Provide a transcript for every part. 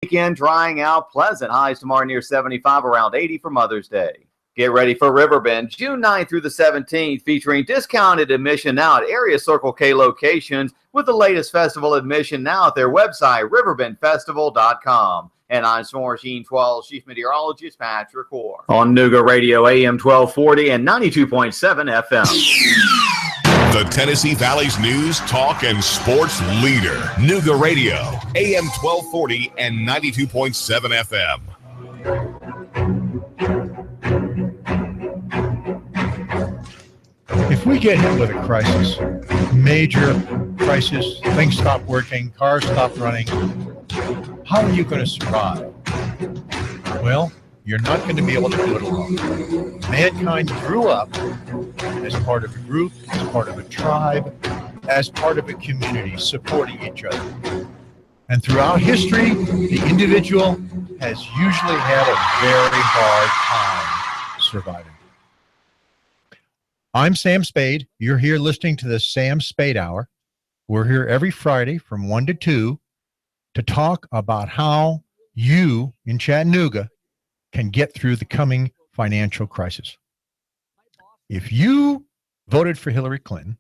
Weekend drying out, pleasant highs tomorrow near 75, around 80 for Mother's Day. Get ready for Riverbend, June 9th through the 17th, featuring discounted admission now at area Circle K locations with the latest festival admission now at their website, riverbendfestival.com. And I'm Storm Machine 12 Chief Meteorologist Patrick Orr. On Nooga Radio, AM 1240 and 92.7 FM. The Tennessee Valley's news, talk, and sports leader. Nooga Radio, AM 1240 and 92.7 FM. If we get hit with a crisis, major crisis, things stop working, cars stop running, how are you going to survive? Well, you're not going to be able to do it alone. Mankind grew up as part of a group, as part of a tribe, as part of a community, supporting each other. And throughout history, the individual has usually had a very hard time surviving. I'm Sam Spade. You're here listening to the Sam Spade Hour. We're here every Friday from 1 to 2 to talk about how you in Chattanooga can get through the coming financial crisis. If you voted for Hillary Clinton,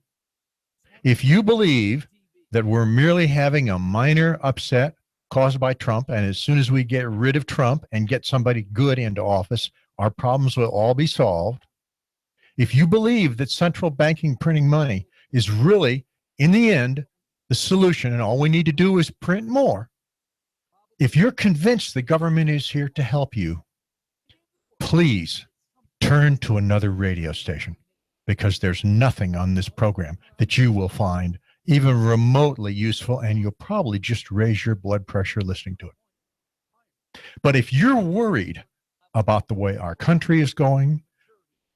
if you believe that we're merely having a minor upset caused by Trump, and as soon as we get rid of Trump and get somebody good into office, our problems will all be solved. If you believe that central banking printing money is really, in the end, the solution, and all we need to do is print more, if you're convinced the government is here to help you, please turn to another radio station, because there's nothing on this program that you will find even remotely useful, and you'll probably just raise your blood pressure listening to it. But if you're worried about the way our country is going,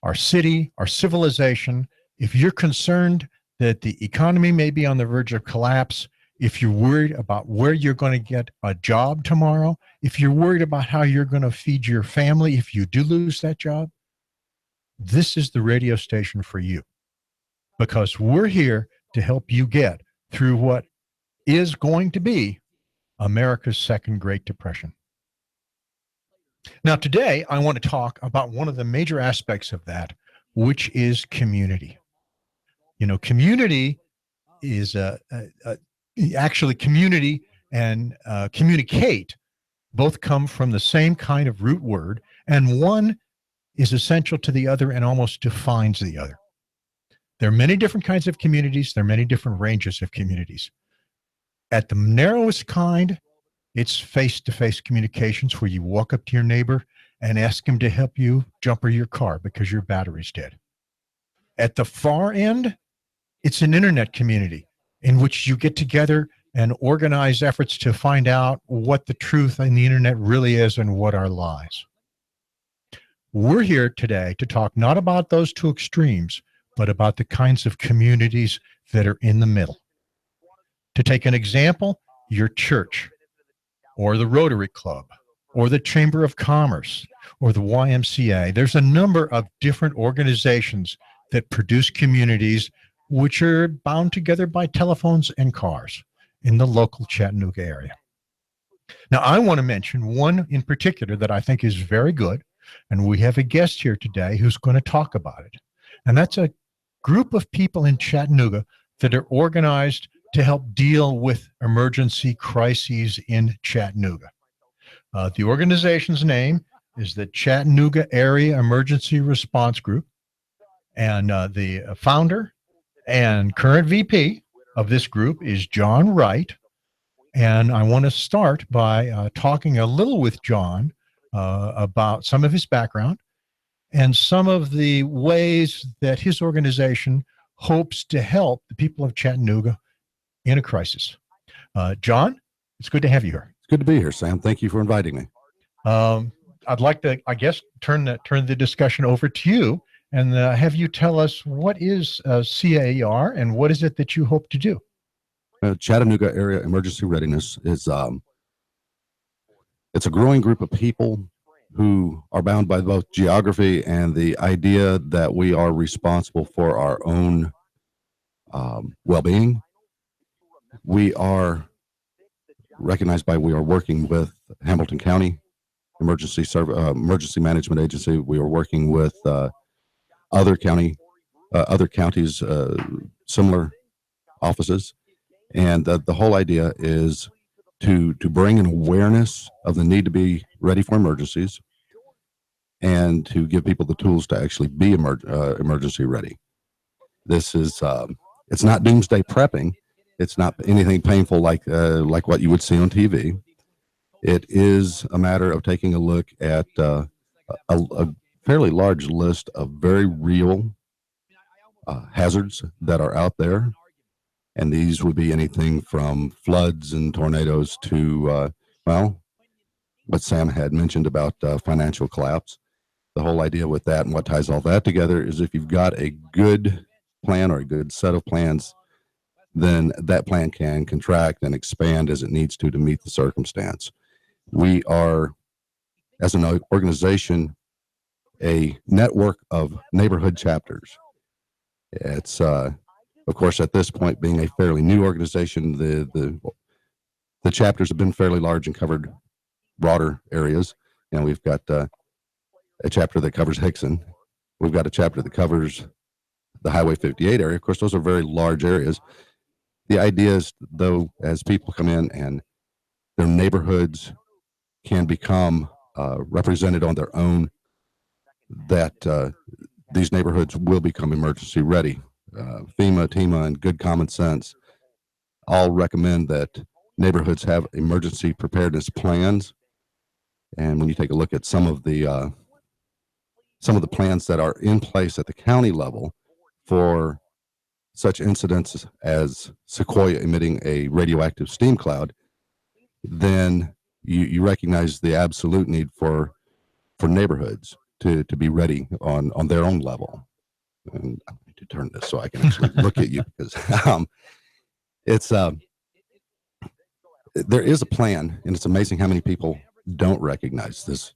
our city, our civilization, if you're concerned that the economy may be on the verge of collapse, if you're worried about where you're going to get a job tomorrow, if you're worried about how you're going to feed your family if you do lose that job, this is the radio station for you, because we're here to help you get through what is going to be America's second Great Depression. Now, today, I want to talk about one of the major aspects of that, which is community. You know, community is actually community and communicate both come from the same kind of root word, and one is essential to the other and almost defines the other. There are many different kinds of communities. There are many different ranges of communities. At the narrowest kind, it's face-to-face communications where you walk up to your neighbor and ask him to help you jumper your car because your battery's dead. At the far end, it's an internet community in which you get together and organize efforts to find out what the truth on the internet really is and what are lies. We're here today to talk not about those two extremes, but about the kinds of communities that are in the middle. To take an example, your church, or the Rotary Club, or the Chamber of Commerce, or the YMCA. There's a number of different organizations that produce communities which are bound together by telephones and cars in the local Chattanooga area. Now, I want to mention one in particular that I think is very good, and we have a guest here today who's going to talk about it. And that's a group of people in Chattanooga that are organized to help deal with emergency crises in Chattanooga. The organization's name is the Chattanooga Area Emergency Response Group, and the founder and current VP of this group is John Wright. And I want to start by talking a little with John about some of his background and some of the ways that his organization hopes to help the people of Chattanooga in a crisis. John, it's good to have you here. It's good to be here, Sam. Thank you for inviting me. I'd like to, I guess, turn the discussion over to you and have you tell us what is CAER and what is it that you hope to do? Chattanooga Area Emergency Readiness is it's a growing group of people who are bound by both geography and the idea that we are responsible for our own well-being. We are recognized by, we are working with Hamilton County Emergency Management Agency. We are working with other counties, similar offices. And the whole idea is to bring an awareness of the need to be ready for emergencies and to give people the tools to actually be emergency ready. This is, it's not doomsday prepping. It's not anything painful like what you would see on TV. It is a matter of taking a look at a fairly large list of very real hazards that are out there. And these would be anything from floods and tornadoes to, what Sam had mentioned about financial collapse. The whole idea with that and what ties all that together is if you've got a good plan or a good set of plans, then that plan can contract and expand as it needs to meet the circumstance. We are, as an organization, a network of neighborhood chapters. It's, of course, at this point, being a fairly new organization, the chapters have been fairly large and covered broader areas. And we've got a chapter that covers Hickson. We've got a chapter that covers the Highway 58 area. Of course, those are very large areas. The idea is, though, as people come in and their neighborhoods can become represented on their own, that these neighborhoods will become emergency ready. FEMA, TEMA, and good common sense all recommend that neighborhoods have emergency preparedness plans. And when you take a look at some of the plans that are in place at the county level for such incidents as Sequoia emitting a radioactive steam cloud, then you recognize the absolute need for neighborhoods to be ready on their own level. And I need to turn this so I can actually look at you, because it's there is a plan, and it's amazing how many people don't recognize this.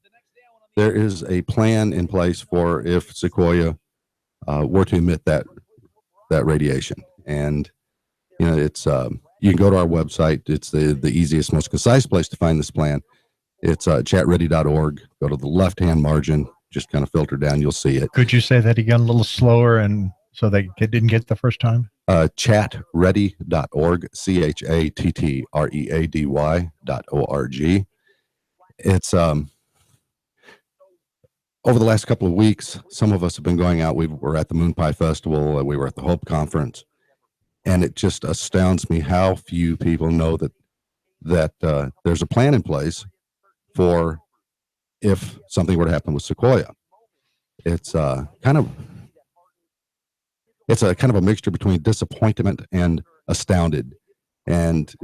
There is a plan in place for if Sequoia were to emit that radiation. And it's you can go to our website. It's the easiest, most concise place to find this plan. It's chatready.org. Go to the left-hand margin, just kind of filter down, you'll see it. Could you say that again a little slower, and so they didn't get the first time? Chatready.org, chatready.org. It's over the last couple of weeks, some of us have been going out. We were at the Moon Pie Festival. We were at the Hope Conference. And it just astounds me how few people know that there's a plan in place for if something were to happen with Sequoia. It's kind of a mixture between disappointment and astounded. And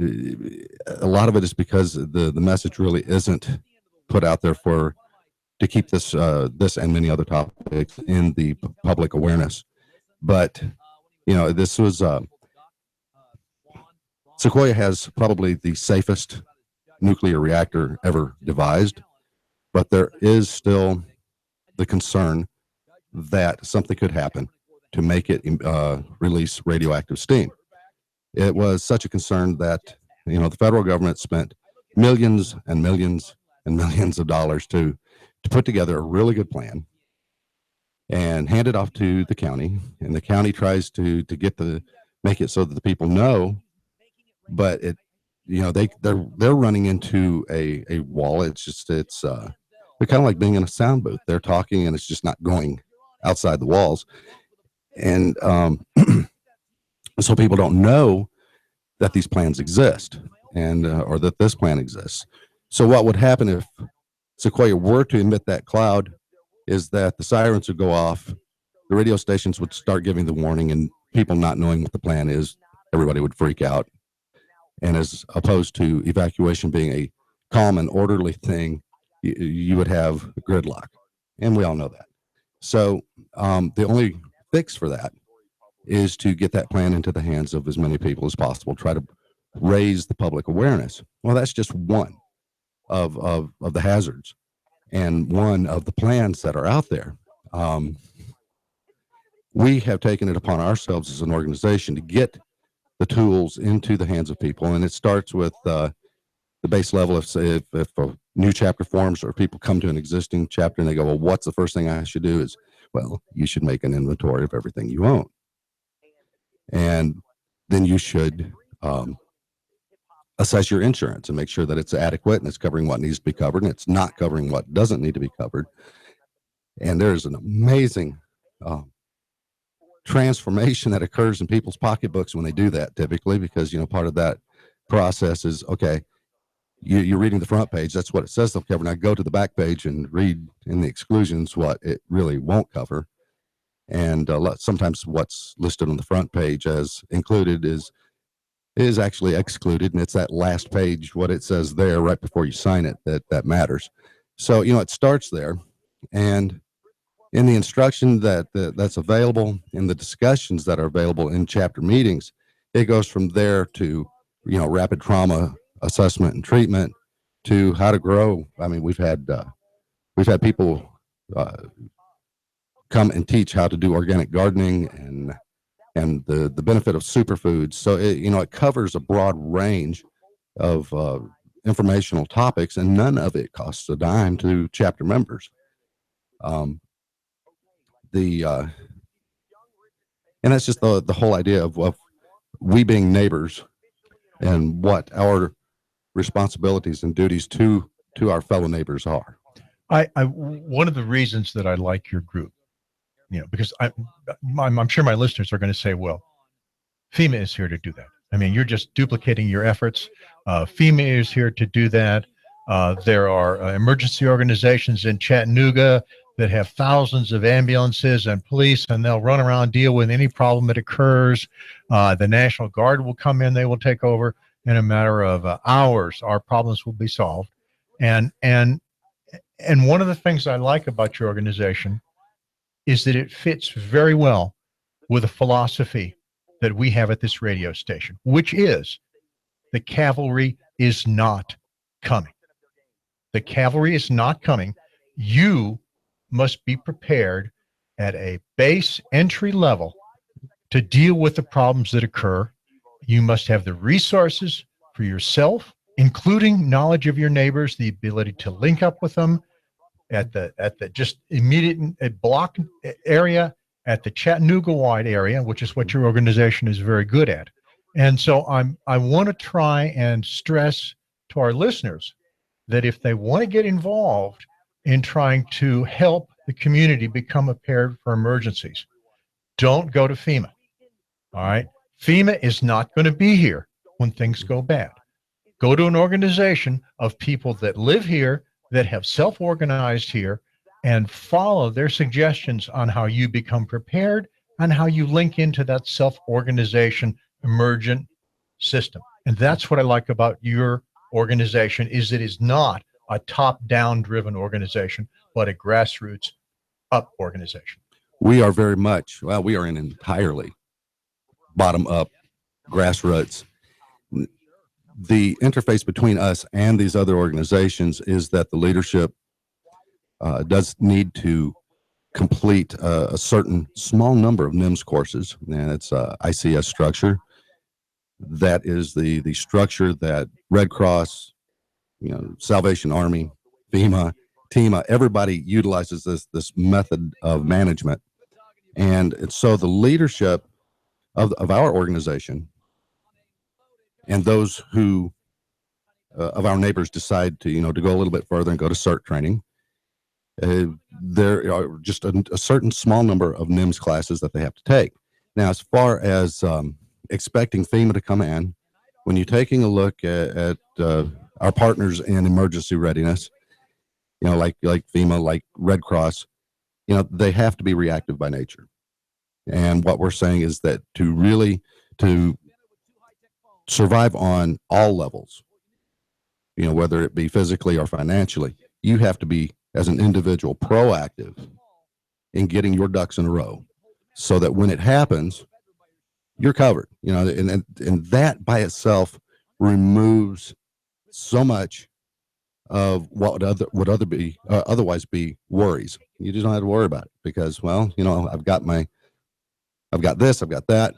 a lot of it is because the message really isn't put out there to keep this and many other topics in the public awareness. But this was Sequoia has probably the safest nuclear reactor ever devised, but there is still the concern that something could happen to make it release radioactive steam. It was such a concern that the federal government spent millions and millions and millions of dollars to put together a really good plan and hand it off to the county, and the county tries to make it so that the people know, but they're running into a wall. They're kind of like being in a sound booth. They're talking and it's just not going outside the walls. And so people don't know that these plans exist and or that this plan exists. So what would happen if Sequoia were to emit that cloud is that the sirens would go off, the radio stations would start giving the warning, and people not knowing what the plan is, everybody would freak out. And as opposed to evacuation being a calm and orderly thing, you would have gridlock. And we all know that. So the only fix for that is to get that plan into the hands of as many people as possible, try to raise the public awareness. Well, that's just one of the hazards and one of the plans that are out there. We have taken it upon ourselves as an organization to get the tools into the hands of people, and it starts with the base level. If a new chapter forms or people come to an existing chapter and they go, well, what's the first thing I should do? Is, well, you should make an inventory of everything you own. And then you should assess your insurance and make sure that it's adequate and it's covering what needs to be covered and it's not covering what doesn't need to be covered. And there's an amazing transformation that occurs in people's pocketbooks when they do that, typically, because, you know, part of that process is, okay, you're reading the front page, that's what it says they'll cover. Now go to the back page and read in the exclusions what it really won't cover. And sometimes what's listed on the front page as included is actually excluded, and it's that last page, what it says there right before you sign it, that matters. So, you know, it starts there, and in the instruction that's available, in the discussions that are available in chapter meetings, it goes from there to, you know, rapid trauma assessment and treatment, to how to grow. I mean, we've had people come and teach how to do organic gardening and the benefit of superfoods. So it covers a broad range of informational topics, and none of it costs a dime to chapter members. And that's just the whole idea of we being neighbors and what our responsibilities and duties to our fellow neighbors are. One of the reasons that I like your group, you know, because I'm sure my listeners are going to say, well, FEMA is here to do that. I mean, you're just duplicating your efforts. FEMA is here to do that. There are emergency organizations in Chattanooga that have thousands of ambulances and police, and they'll run around, deal with any problem that occurs. The National Guard will come in, they will take over. In a matter of hours, our problems will be solved. And one of the things I like about your organization is that it fits very well with a philosophy that we have at this radio station, which is the cavalry is not coming. The cavalry is not coming. You must be prepared at a base entry level to deal with the problems that occur. You must have the resources for yourself, including knowledge of your neighbors, the ability to link up with them at the just immediate block area, at the Chattanooga wide area, which is what your organization is very good at. And so I want to try and stress to our listeners that if they want to get involved in trying to help the community become prepared for emergencies, don't go to FEMA. All right. FEMA is not going to be here when things go bad. Go to an organization of people that live here, that have self-organized here, and follow their suggestions on how you become prepared and how you link into that self-organization emergent system. And that's what I like about your organization, is it is not a top-down driven organization, but a grassroots up organization. We are very much, well, we are an entirely bottom-up grassroots. The interface between us and these other organizations is that the leadership does need to complete a certain small number of NIMS courses, and it's ICS structure. That is the structure that Red Cross, Salvation Army, FEMA, TEMA, everybody utilizes this method of management. And so the leadership of our organization and those who of our neighbors decide to to go a little bit further and go to CERT training, there are just a certain small number of NIMS classes that they have to take. Now, as far as expecting FEMA to come in, when you're taking a look at our partners in emergency readiness, like FEMA, like Red Cross, they have to be reactive by nature. And what we're saying is that to survive on all levels, whether it be physically or financially, you have to be, as an individual, proactive in getting your ducks in a row so that when it happens, you're covered, and that by itself removes so much of what would otherwise be worries. You just don't have to worry about it because, well, I've got this, I've got that.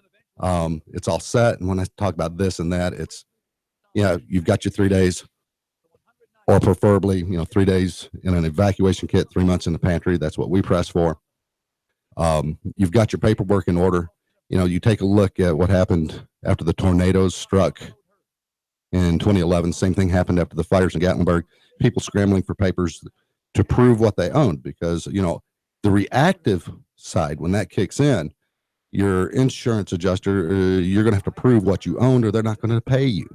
It's all set. And when I talk about this and that, it's, you've got your 3 days. or preferably, 3 days in an evacuation kit, 3 months in the pantry. That's what we press for. You've got your paperwork in order. You take a look at what happened after the tornadoes struck in 2011. Same thing happened after the fires in Gatlinburg. People scrambling for papers to prove what they owned, because, the reactive side, when that kicks in, your insurance adjuster, you're going to have to prove what you owned, or they're not going to pay you.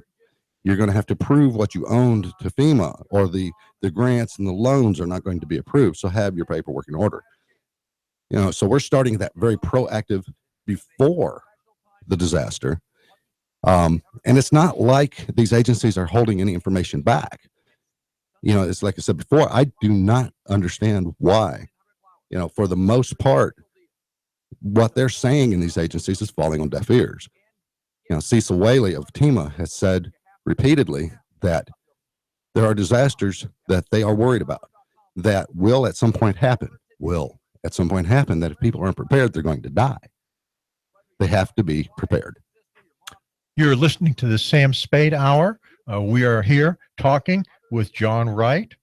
You're going to have to prove what you owned to FEMA, or the grants and the loans are not going to be approved. So have your paperwork in order. So we're starting that very proactive before the disaster. And it's not like these agencies are holding any information back. It's like I said before, I do not understand why, for the most part, what they're saying in these agencies is falling on deaf ears. Cecil Whaley of TEMA has said repeatedly that there are disasters that they are worried about that will at some point happen, that if people aren't prepared, they're going to die. They have to be prepared. You're listening to the Sam Spade Hour. We are here talking with John Wright,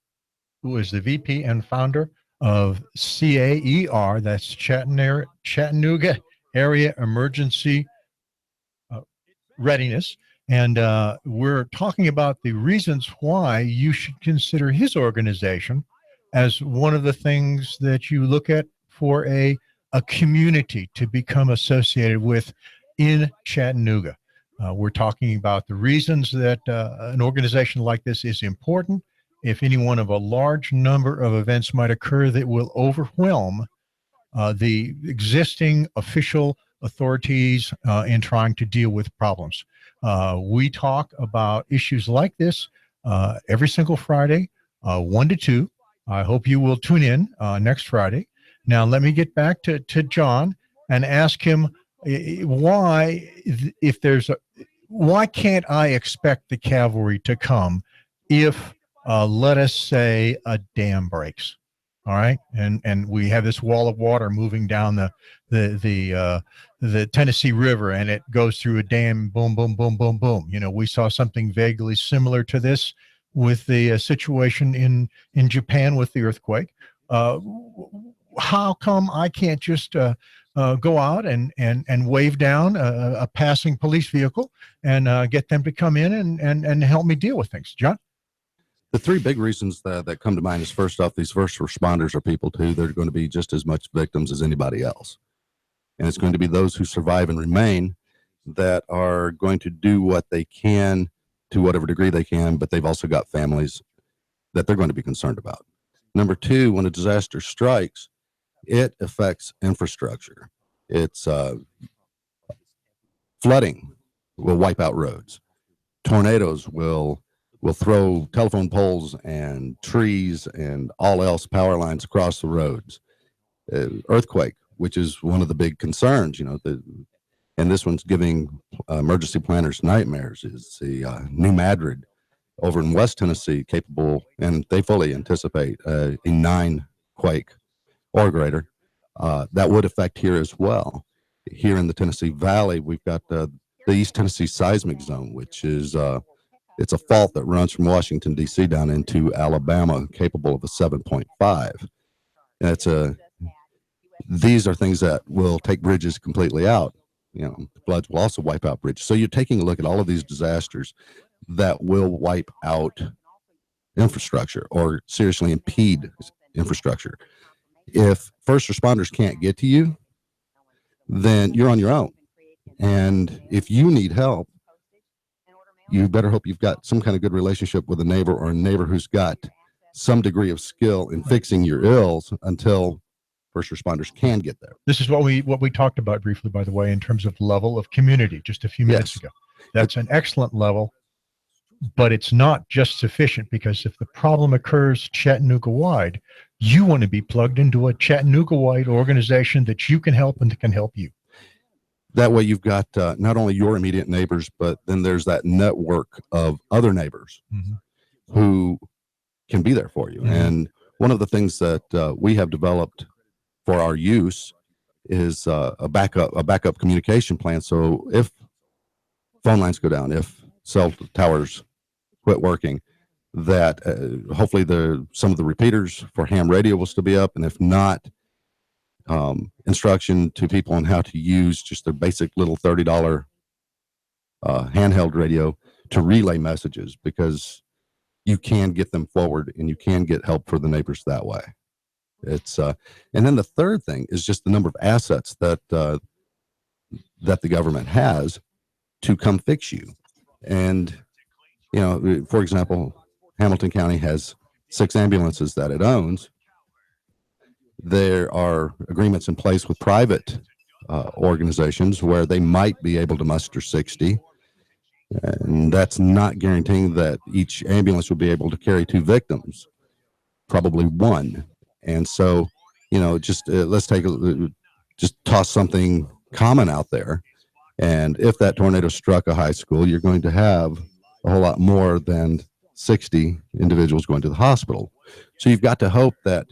who is the VP and founder of CAER, that's Chattanooga Area Emergency Readiness. And we're talking about the reasons why you should consider his organization as one of the things that you look at for a community to become associated with in Chattanooga. We're talking about the reasons that an organization like this is important. If any one of a large number of events might occur that will overwhelm the existing official authorities in trying to deal with problems. We talk about issues like this every single Friday, 1 to 2. I hope you will tune in next Friday. Now, let me get back to John and ask him why can't I expect the cavalry to come if let us say a dam breaks, all right, and we have this wall of water moving down the Tennessee River, and it goes through a dam, boom, boom, boom, boom, boom. We saw something vaguely similar to this with the situation in Japan with the earthquake. How come I can't just go out and wave down a passing police vehicle and get them to come in and help me deal with things, John? The three big reasons that come to mind is, first off, these first responders are people too. They're going to be just as much victims as anybody else. And it's going to be those who survive and remain that are going to do what they can to whatever degree they can, but they've also got families that they're going to be concerned about. Number two, when a disaster strikes, it affects infrastructure. It's flooding will wipe out roads. Tornadoes will throw telephone poles and trees and all else, power lines across the roads. Earthquake, which is one of the big concerns, and this one's giving emergency planners nightmares, is the New Madrid over in West Tennessee, capable, and they fully anticipate a 9 quake or greater. That would affect here as well. Here in the Tennessee Valley, we've got the East Tennessee Seismic Zone, which is it's a fault that runs from Washington, D.C. down into Alabama, capable of a 7.5. These are things that will take bridges completely out. Floods will also wipe out bridges. So you're taking a look at all of these disasters that will wipe out infrastructure or seriously impede infrastructure. If first responders can't get to you, then you're on your own. And if you need help, you better hope you've got some kind of good relationship with a neighbor, or a neighbor who's got some degree of skill in fixing your ills until first responders can get there. This is what we talked about briefly, by the way, in terms of level of community just a few minutes ago. That's an excellent level, but it's not just sufficient, because if the problem occurs Chattanooga-wide, you want to be plugged into a Chattanooga-wide organization that you can help and that can help you. That way you've got not only your immediate neighbors, but then there's that network of other neighbors who can be there for you. And one of the things that we have developed for our use is a backup communication plan. So if phone lines go down, if cell towers quit working, that hopefully some of the repeaters for ham radio will still be up, and if not, instruction to people on how to use just a basic little $30 handheld radio to relay messages, because you can get them forward and you can get help for the neighbors that way. It's and then the third thing is just the number of assets that the government has to come fix you. And for example, Hamilton County has 6 ambulances that it owns. There are agreements in place with private organizations where they might be able to muster 60. And that's not guaranteeing that each ambulance will be able to carry 2 victims, probably 1. And so, just let's just toss something common out there. And if that tornado struck a high school, you're going to have a whole lot more than 60 individuals going to the hospital. So you've got to hope that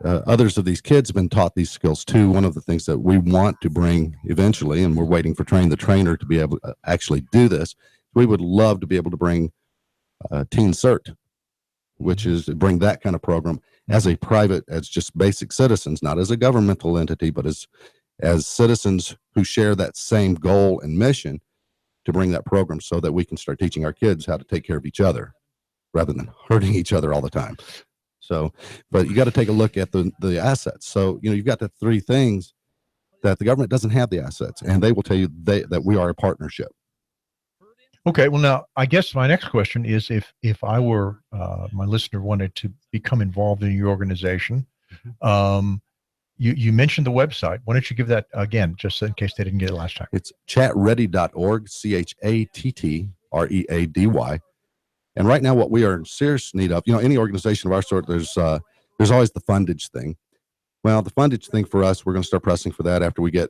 others of these kids have been taught these skills too. One of the things that we want to bring eventually, and we're waiting for Train the Trainer to be able to actually do this, we would love to be able to bring Teen Cert, which is bring that kind of program as a private, as just basic citizens, not as a governmental entity, but as citizens who share that same goal and mission, to bring that program so that we can start teaching our kids how to take care of each other rather than hurting each other all the time. So, but you got to take a look at the assets. So, you've got the 3 things that the government doesn't have the assets, and they will tell you that we are a partnership. Okay. Well, now I guess my next question is if I were, my listener wanted to become involved in your organization, you mentioned the website. Why don't you give that again, just in case they didn't get it last time? It's chatready.org, CHATTREADY. And right now, what we are in serious need of, any organization of our sort, there's always the fundage thing. Well, the fundage thing for us, we're going to start pressing for that after we get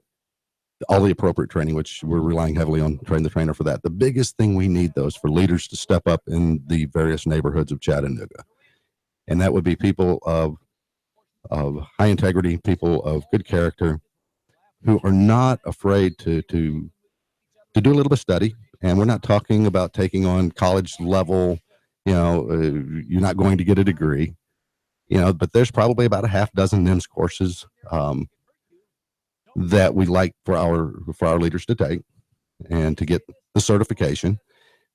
all the appropriate training, which we're relying heavily on Train the Trainer for that. The biggest thing we need, though, is for leaders to step up in the various neighborhoods of Chattanooga. And that would be people of high integrity, people of good character, who are not afraid to do a little bit of study. And we're not talking about taking on college level, you're not going to get a degree, but there's probably about a half dozen NIMS courses that we like for our leaders to take and to get the certification.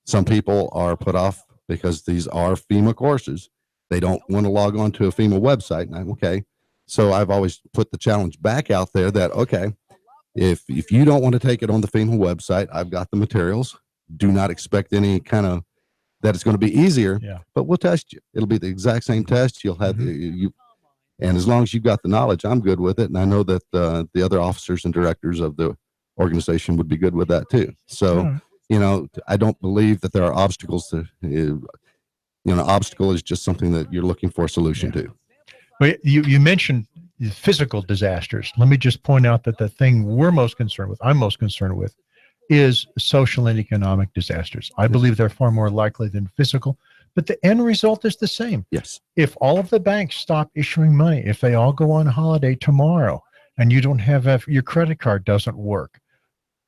Some people are put off because these are FEMA courses. They don't want to log on to a FEMA website. And okay. So I've always put the challenge back out there that, okay, if you don't want to take it on the FEMA website, I've got the materials. Do not expect any kind of that it's going to be easier, but we'll test you. It'll be the exact same test. You'll have and as long as you've got the knowledge, I'm good with it. And I know that the other officers and directors of the organization would be good with that too. So, I don't believe that there are obstacles to, obstacle is just something that you're looking for a solution to. Well, you mentioned physical disasters. Let me just point out that the thing I'm most concerned with, is social and economic disasters. I believe they're far more likely than physical, but the end result is the same. Yes. If all of the banks stop issuing money, if they all go on holiday tomorrow and you don't have your credit card doesn't work,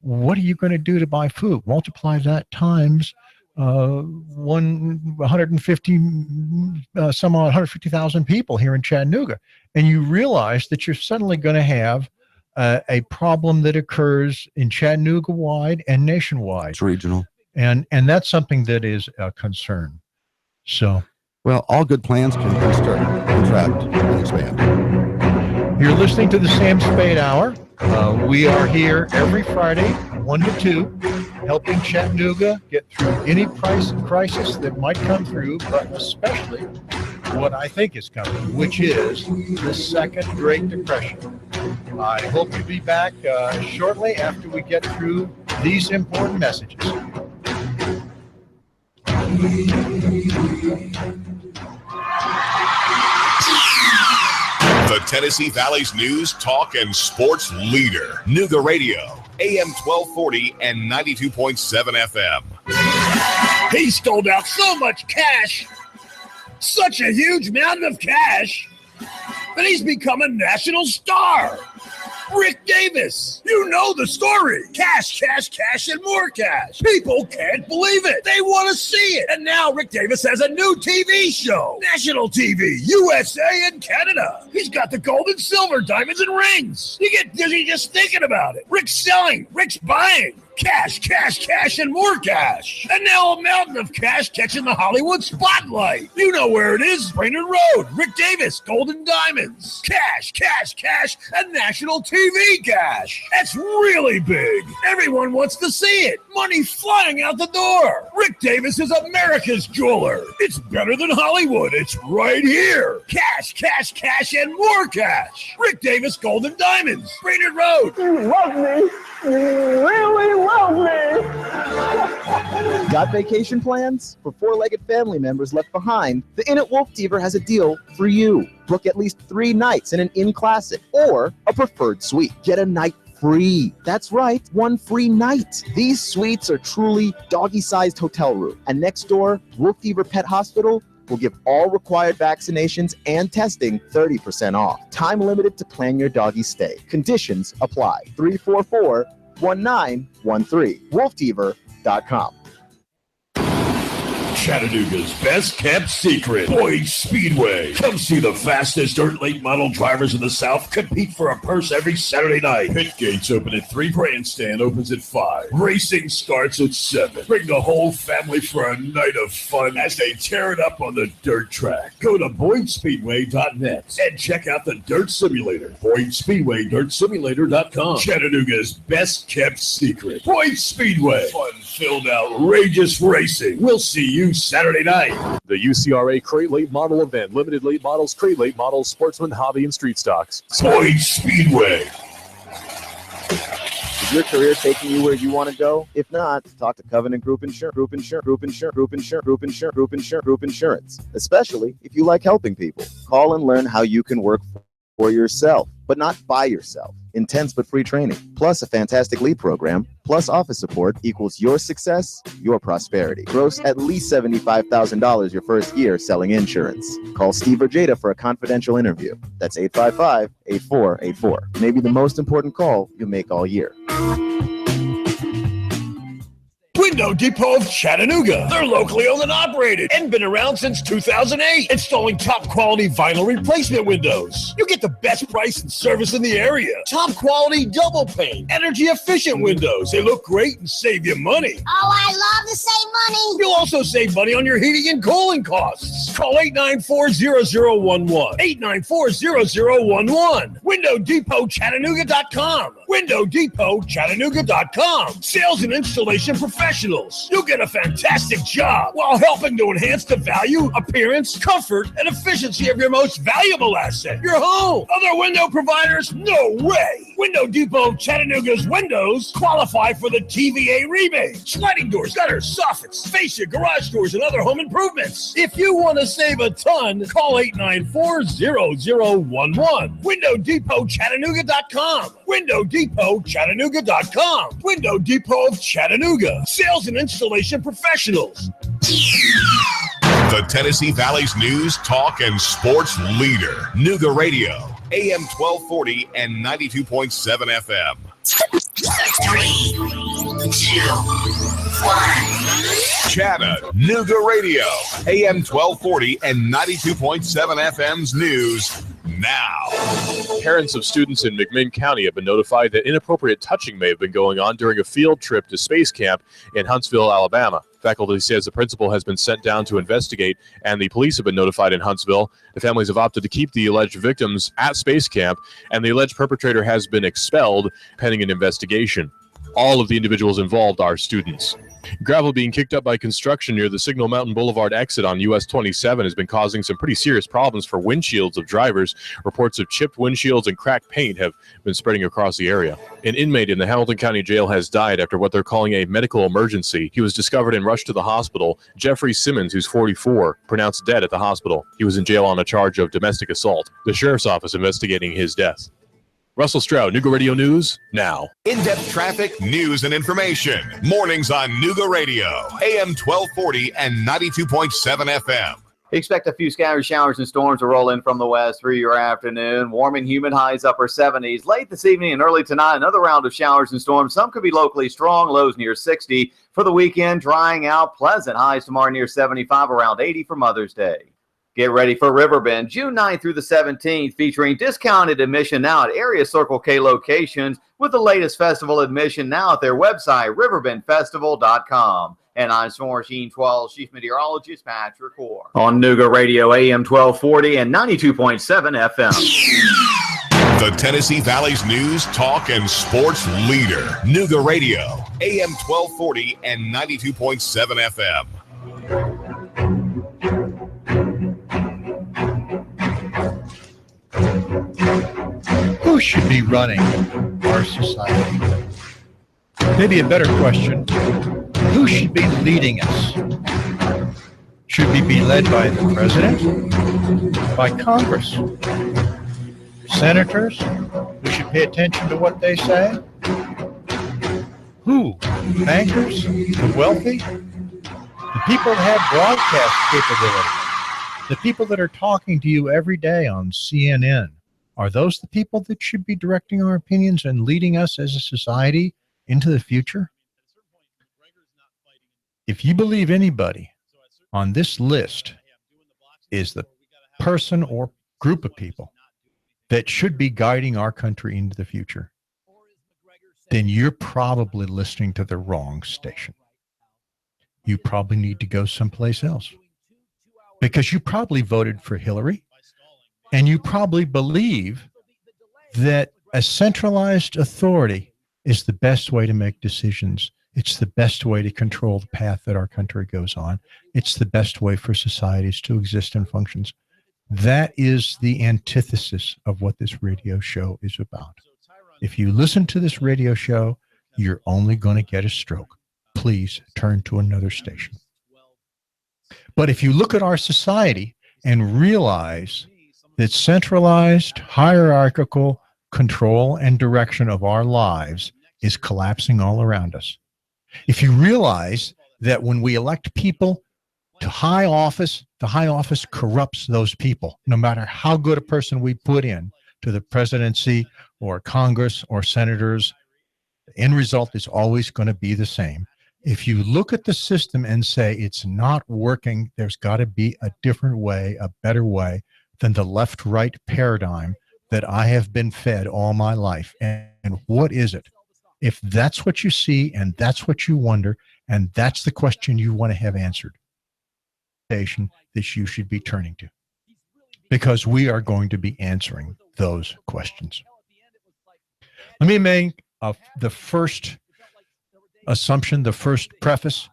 what are you going to do to buy food? Multiply that times 150,000 people here in Chattanooga, and you realize that you're suddenly going to have a problem that occurs in Chattanooga wide and nationwide. It's regional, and that's something that is a concern. So, well, all good plans can restart, contract, and expand. You're listening to the Sam Spade Hour. We are here every Friday, 1 to 2, helping Chattanooga get through any crisis that might come through, but especially what I think is coming, which is the Second Great Depression. I hope you'll be back shortly after we get through these important messages. The Tennessee Valley's news, talk, and sports leader. Nooga Radio, AM 1240 and 92.7 FM. He stole out so much cash, such a huge mountain of cash, that he's become a national star. Rick Davis. You know the story. Cash, cash, cash, and more cash. People can't believe it. They want to see it. And now Rick Davis has a new TV show. National TV, USA and Canada. He's got the gold and silver, diamonds and rings. You get dizzy just thinking about it. Rick's selling. Rick's buying. Cash, cash, cash, and more cash. And now a mountain of cash catching the Hollywood spotlight. You know where it is. Brainerd Road. Rick Davis, Golden Diamonds. Cash, cash, cash, and national TV cash. That's really big. Everyone wants to see it. Money flying out the door. Rick Davis is America's jeweler. It's better than Hollywood. It's right here. Cash, cash, cash, and more cash. Rick Davis, Golden Diamonds. Brainerd Road. You love me. You really love me. Got vacation plans? For four-legged family members left behind, the Inn at Wolf Deaver has a deal for you. Book at least 3 nights in an Inn Classic or a preferred suite. Get a night free. That's right, 1 free night. These suites are truly doggy-sized hotel room. And next door, Wolf Deaver Pet Hospital will give all required vaccinations and testing 30% off. Time limited to plan your doggy stay. Conditions apply. 344-1913. WolfDeaver.com. Chattanooga's best kept secret, Boyd Speedway. Come see the fastest dirt late model drivers in the South compete for a purse every Saturday night. Pit gates open at 3, grandstand opens at 5. Racing starts at 7. Bring the whole family for a night of fun as they tear it up on the dirt track. Go to BoydSpeedway.net and check out the Dirt Simulator. BoydSpeedway.DirtSimulator.com. Chattanooga's best kept secret, Boyd Speedway. Fun-filled, outrageous racing. We'll see you Saturday night. The UCRA Crate Late Model Event. Limited late models, crate late models, sportsman, hobby, and street stocks. Boyd Speedway. Is your career taking you where you want to go? If not, talk to Covenant Group Insurance, especially if you like helping people. Call and learn how you can work for yourself, but not by yourself. Intense but free training, plus a fantastic lead program, plus office support equals your success, your prosperity. Gross at least $75,000 your first year selling insurance. Call Steve or Jada for a confidential interview. That's 855-8484. Maybe the most important call you'll make all year. Window Depot of Chattanooga. They're locally owned and operated and been around since 2008. Installing top quality vinyl replacement windows. You get the best price and service in the area. Top quality double pane, energy efficient windows. They look great and save you money. Oh, I love to save money. You'll also save money on your heating and cooling costs. Call 894-0011. 894-0011. WindowDepotChattanooga.com. WindowDepotChattanooga.com. Sales and installation professionals. You'll get a fantastic job while helping to enhance the value, appearance, comfort, and efficiency of your most valuable asset, your home. Other window providers? No way. Window Depot Chattanooga's windows qualify for the TVA rebate. Sliding doors, gutters, soffits, fascia, garage doors, and other home improvements. If you want to save a ton, call 894-0011. WindowDepotChattanooga.com. WindowDepotChattanooga.com. Window Depot of Chattanooga. Sales and installation professionals. The Tennessee Valley's news, talk, and sports leader. Nooga Radio, AM 1240 and 92.7 FM. 3, 2, 1. Chattanooga Radio, AM 1240 and 92.7 FM's news now. Parents of students in McMinn County have been notified that inappropriate touching may have been going on during a field trip to Space Camp in Huntsville, Alabama. Faculty says the principal has been sent down to investigate, and the police have been notified in Huntsville. The families have opted to keep the alleged victims at Space Camp, and the alleged perpetrator has been expelled pending an investigation. All of the individuals involved are students. Gravel being kicked up by construction near the Signal Mountain Boulevard exit on US 27 has been causing some pretty serious problems for windshields of drivers. Reports of chipped windshields and cracked paint have been spreading across the area. An inmate in the Hamilton County Jail has died after what they're calling a medical emergency. He was discovered and rushed to the hospital. Jeffrey Simmons, who's 44, pronounced dead at the hospital. He was in jail on a charge of domestic assault. The sheriff's office investigating his death. Russell Stroud, Nooga Radio News, now. In-depth traffic, news, and information. Mornings on Nooga Radio, AM 1240 and 92.7 FM. Expect a few scattered showers and storms to roll in from the west through your afternoon. Warm and humid, highs upper 70s. Late this evening and early tonight, another round of showers and storms. Some could be locally strong, lows near 60. For the weekend, drying out, pleasant. Highs tomorrow near 75, around 80 for Mother's Day. Get ready for Riverbend, June 9th through the 17th, featuring discounted admission now at area Circle K locations with the latest festival admission now at their website, riverbendfestival.com. And I'm Storm Machine 12 Chief Meteorologist Patrick Orr on Nooga Radio AM 1240 and 92.7 FM. The Tennessee Valley's news, talk, and sports leader. Nooga Radio, AM 1240 and 92.7 FM. Who should be running our society? Maybe a better question, who should be leading us? Should we be led by the president? By Congress? Senators? We should pay attention to what they say? Who? Bankers? The wealthy? The people that have broadcast capability? The people that are talking to you every day on CNN? Are those the people that should be directing our opinions and leading us as a society into the future? If you believe anybody on this list is the person or group of people that should be guiding our country into the future, then you're probably listening to the wrong station. You probably need to go someplace else, because you probably voted for Hillary, and you probably believe that a centralized authority is the best way to make decisions. It's the best way to control the path that our country goes on. It's the best way for societies to exist and functions. That is the antithesis of what this radio show is about. If you listen to this radio show, you're only going to get a stroke. Please turn to another station. But if you look at our society and realize that centralized, hierarchical control and direction of our lives is collapsing all around us, if you realize that when we elect people to high office, the high office corrupts those people, no matter how good a person we put in to the presidency or Congress or senators, the end result is always going to be the same. If you look at the system and say it's not working, there's got to be a different way, a better way than the left-right paradigm that I have been fed all my life. And what is it? If that's what you see and that's what you wonder, and that's the question you want to have answered, station that you should be turning to, because we are going to be answering those questions. Let me make the first assumption, the first preface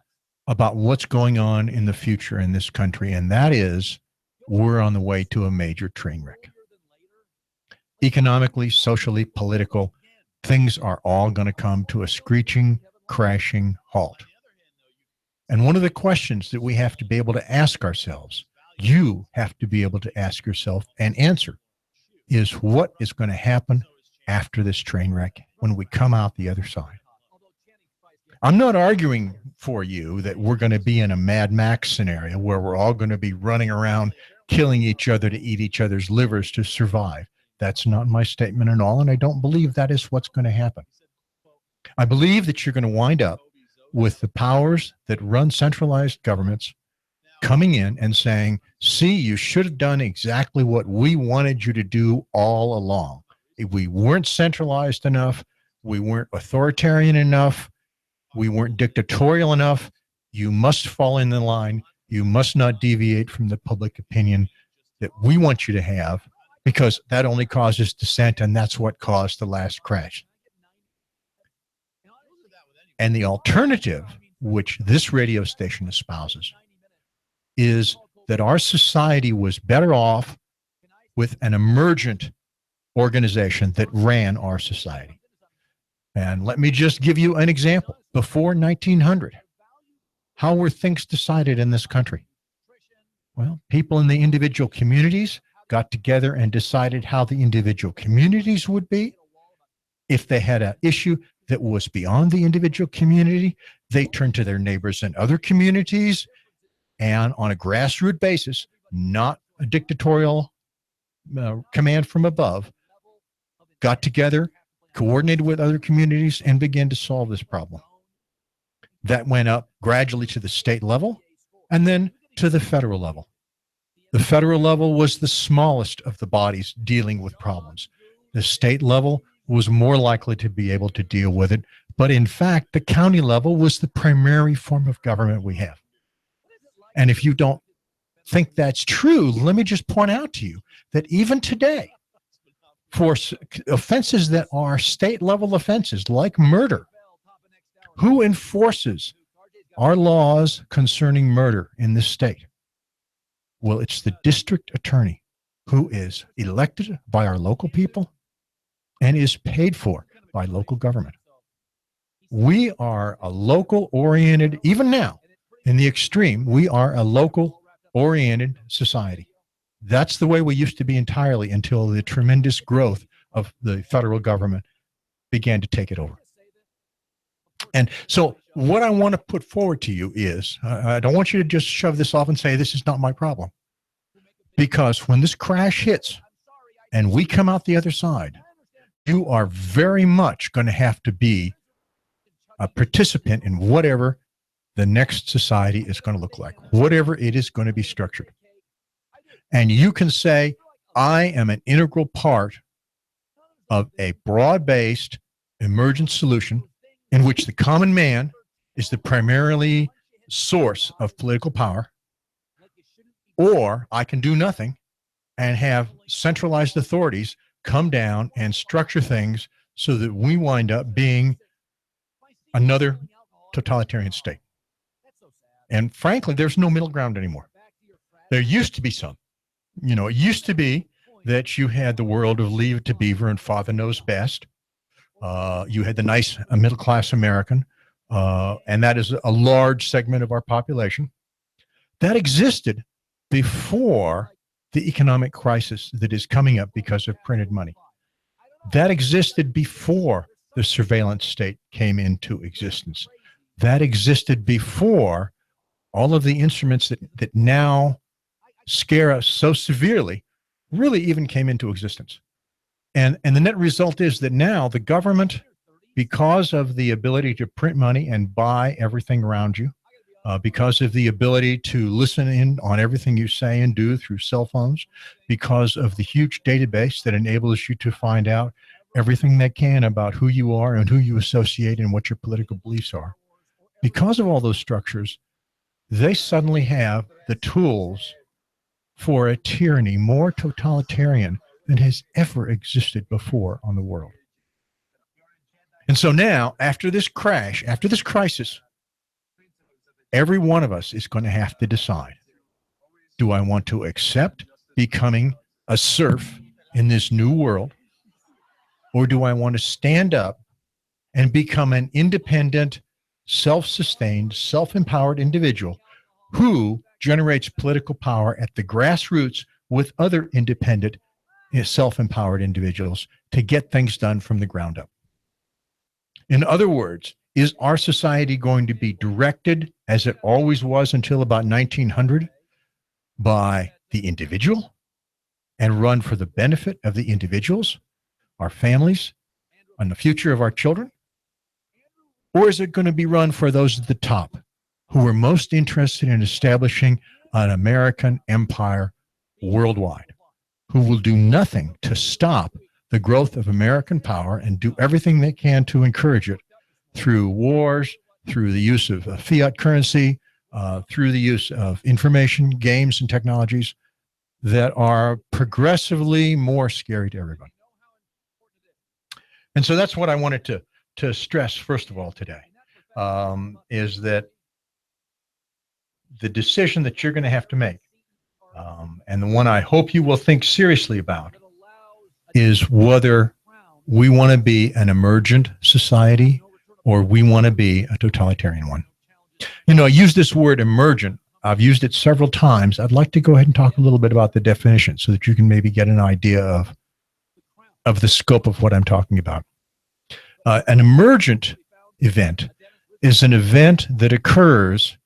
about what's going on in the future in this country, and that is we're on the way to a major train wreck. Economically, socially, political, things are all going to come to a screeching, crashing halt. And one of the questions that we have to be able to ask ourselves, you have to be able to ask yourself and answer, is what is going to happen after this train wreck when we come out the other side? I'm not arguing for you that we're going to be in a Mad Max scenario where we're all going to be running around killing each other to eat each other's livers to survive. That's not my statement at all, and I don't believe that is what's going to happen. I believe that you're going to wind up with the powers that run centralized governments coming in and saying, see, you should have done exactly what we wanted you to do all along. If we weren't centralized enough, we weren't authoritarian enough, we weren't dictatorial enough, you must fall in the line. You must not deviate from the public opinion that we want you to have, because that only causes dissent, and that's what caused the last crash. And the alternative, which this radio station espouses, is that our society was better off with an emergent organization that ran our society. And let me just give you an example. Before 1900, how were things decided in this country? Well, people in the individual communities got together and decided how the individual communities would be. If they had an issue that was beyond the individual community, they turned to their neighbors in other communities, and on a grassroots basis, not a dictatorial command from above, got together, coordinated with other communities, and began to solve this problem. That went up gradually to the state level and then to the federal level. The federal level was the smallest of the bodies dealing with problems. The state level was more likely to be able to deal with it. But in fact, the county level was the primary form of government we have. And if you don't think that's true, let me just point out to you that even today, for offenses that are state level offenses like murder, who enforces our laws concerning murder in this state? Well, it's the district attorney, who is elected by our local people and is paid for by local government. We are a local-oriented, even now, in the extreme, we are a local-oriented society. That's the way we used to be entirely until the tremendous growth of the federal government began to take it over. And so what I want to put forward to you is, I don't want you to just shove this off and say, this is not my problem. Because when this crash hits and we come out the other side, you are very much going to have to be a participant in whatever the next society is going to look like, whatever it is going to be structured. And you can say, I am an integral part of a broad-based emergent solution in which the common man is the primarily source of political power, or I can do nothing and have centralized authorities come down and structure things so that we wind up being another totalitarian state. And frankly, there's no middle ground anymore. There used to be some. You know, it used to be that you had the world of Leave It to Beaver and Father Knows Best. You had the nice middle-class American, and that is a large segment of our population. That existed before the economic crisis that is coming up because of printed money. That existed before the surveillance state came into existence. That existed before all of the instruments that now scare us so severely really even came into existence. And the net result is that now the government, because of the ability to print money and buy everything around you, because of the ability to listen in on everything you say and do through cell phones, because of the huge database that enables you to find out everything they can about who you are and who you associate and what your political beliefs are. Because of all those structures, they suddenly have the tools for a tyranny more totalitarian than has ever existed before on the world. And so now, after this crash, after this crisis, every one of us is going to have to decide, do I want to accept becoming a serf in this new world, or do I want to stand up and become an independent, self-sustained, self-empowered individual who generates political power at the grassroots with other independent, self-empowered individuals to get things done from the ground up? In other words, is our society going to be directed, as it always was until about 1900, by the individual and run for the benefit of the individuals, our families, and the future of our children? Or is it going to be run for those at the top who are most interested in establishing an American empire worldwide, who will do nothing to stop the growth of American power and do everything they can to encourage it through wars, through the use of fiat currency, through the use of information, games, and technologies that are progressively more scary to everybody? And so that's what I wanted to stress, first of all, today, is that the decision that you're going to have to make, and the one I hope you will think seriously about, is whether we want to be an emergent society or we want to be a totalitarian one. You know, I use this word emergent. I've used it several times. I'd like to go ahead and talk a little bit about the definition so that you can maybe get an idea of the scope of what I'm talking about. An emergent event is an event that occurs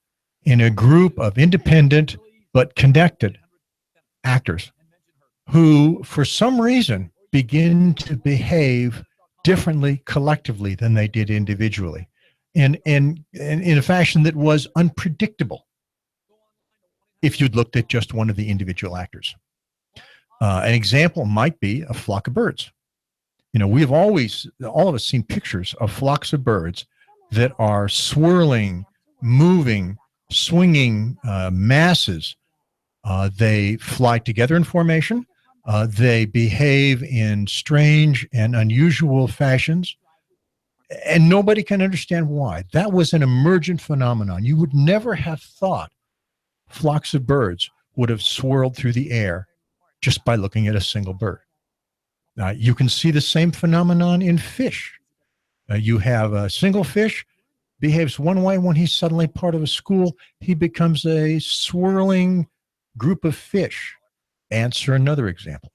in a group of independent but connected actors who, for some reason, begin to behave differently collectively than they did individually, and in a fashion that was unpredictable if you'd looked at just one of the individual actors. An example might be a flock of birds. We have always, all of us, seen pictures of flocks of birds that are swirling, moving, swinging masses. They fly together in formation. They behave in strange and unusual fashions, and nobody can understand why. That was an emergent phenomenon. You would never have thought flocks of birds would have swirled through the air just by looking at a single bird. You can see the same phenomenon in fish. You have a single fish behaves one way. When he's suddenly part of a school, he becomes a swirling group of fish. Ants are another example.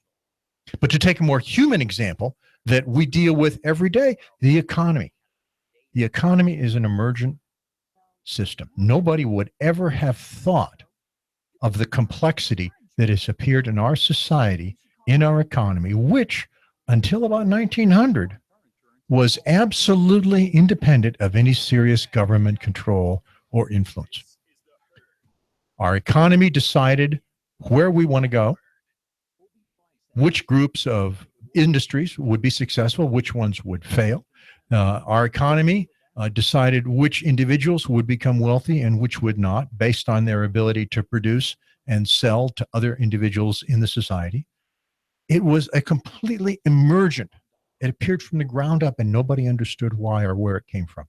But to take a more human example that we deal with every day, the economy. The economy is an emergent system. Nobody would ever have thought of the complexity that has appeared in our society, in our economy, which until about 1900 was absolutely independent of any serious government control or influence. Our economy decided where we want to go, which groups of industries would be successful, which ones would fail. Our economy decided which individuals would become wealthy and which would not, based on their ability to produce and sell to other individuals in the society. It was a completely emergent. It appeared from the ground up, and nobody understood why or where it came from.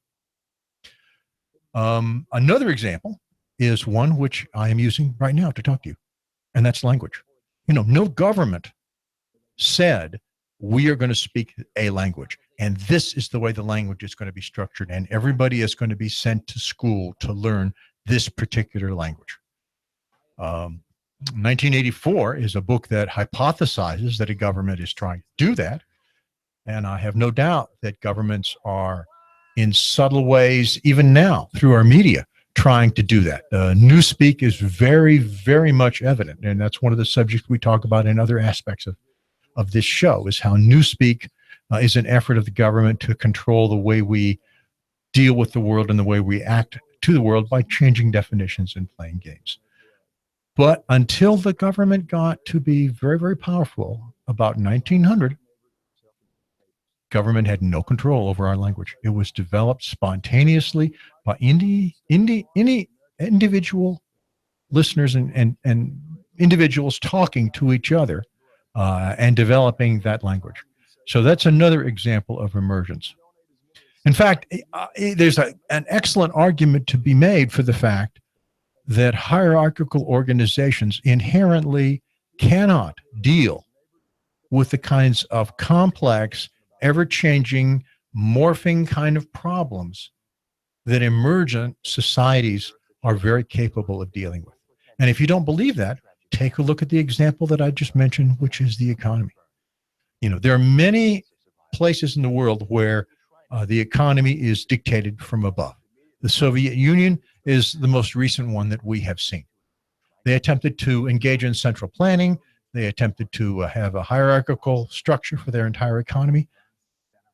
Another example is one which I am using right now to talk to you, and that's language. No government said we are going to speak a language, and this is the way the language is going to be structured, and everybody is going to be sent to school to learn this particular language. 1984 is a book that hypothesizes that a government is trying to do that. And I have no doubt that governments are, in subtle ways, even now through our media, trying to do that. Newspeak is very, very much evident. And that's one of the subjects we talk about in other aspects of this show, is how Newspeak is an effort of the government to control the way we deal with the world and the way we act to the world by changing definitions and playing games. But until the government got to be very, very powerful, about 1900, government had no control over our language. It was developed spontaneously by any individual listeners and individuals talking to each other and developing that language. So that's another example of emergence. In fact, there's an excellent argument to be made for the fact that hierarchical organizations inherently cannot deal with the kinds of complex, ever-changing, morphing kind of problems that emergent societies are very capable of dealing with. And if you don't believe that, take a look at the example that I just mentioned, which is the economy. There are many places in the world where the economy is dictated from above. The Soviet Union is the most recent one that we have seen. They attempted to engage in central planning. They attempted to have a hierarchical structure for their entire economy,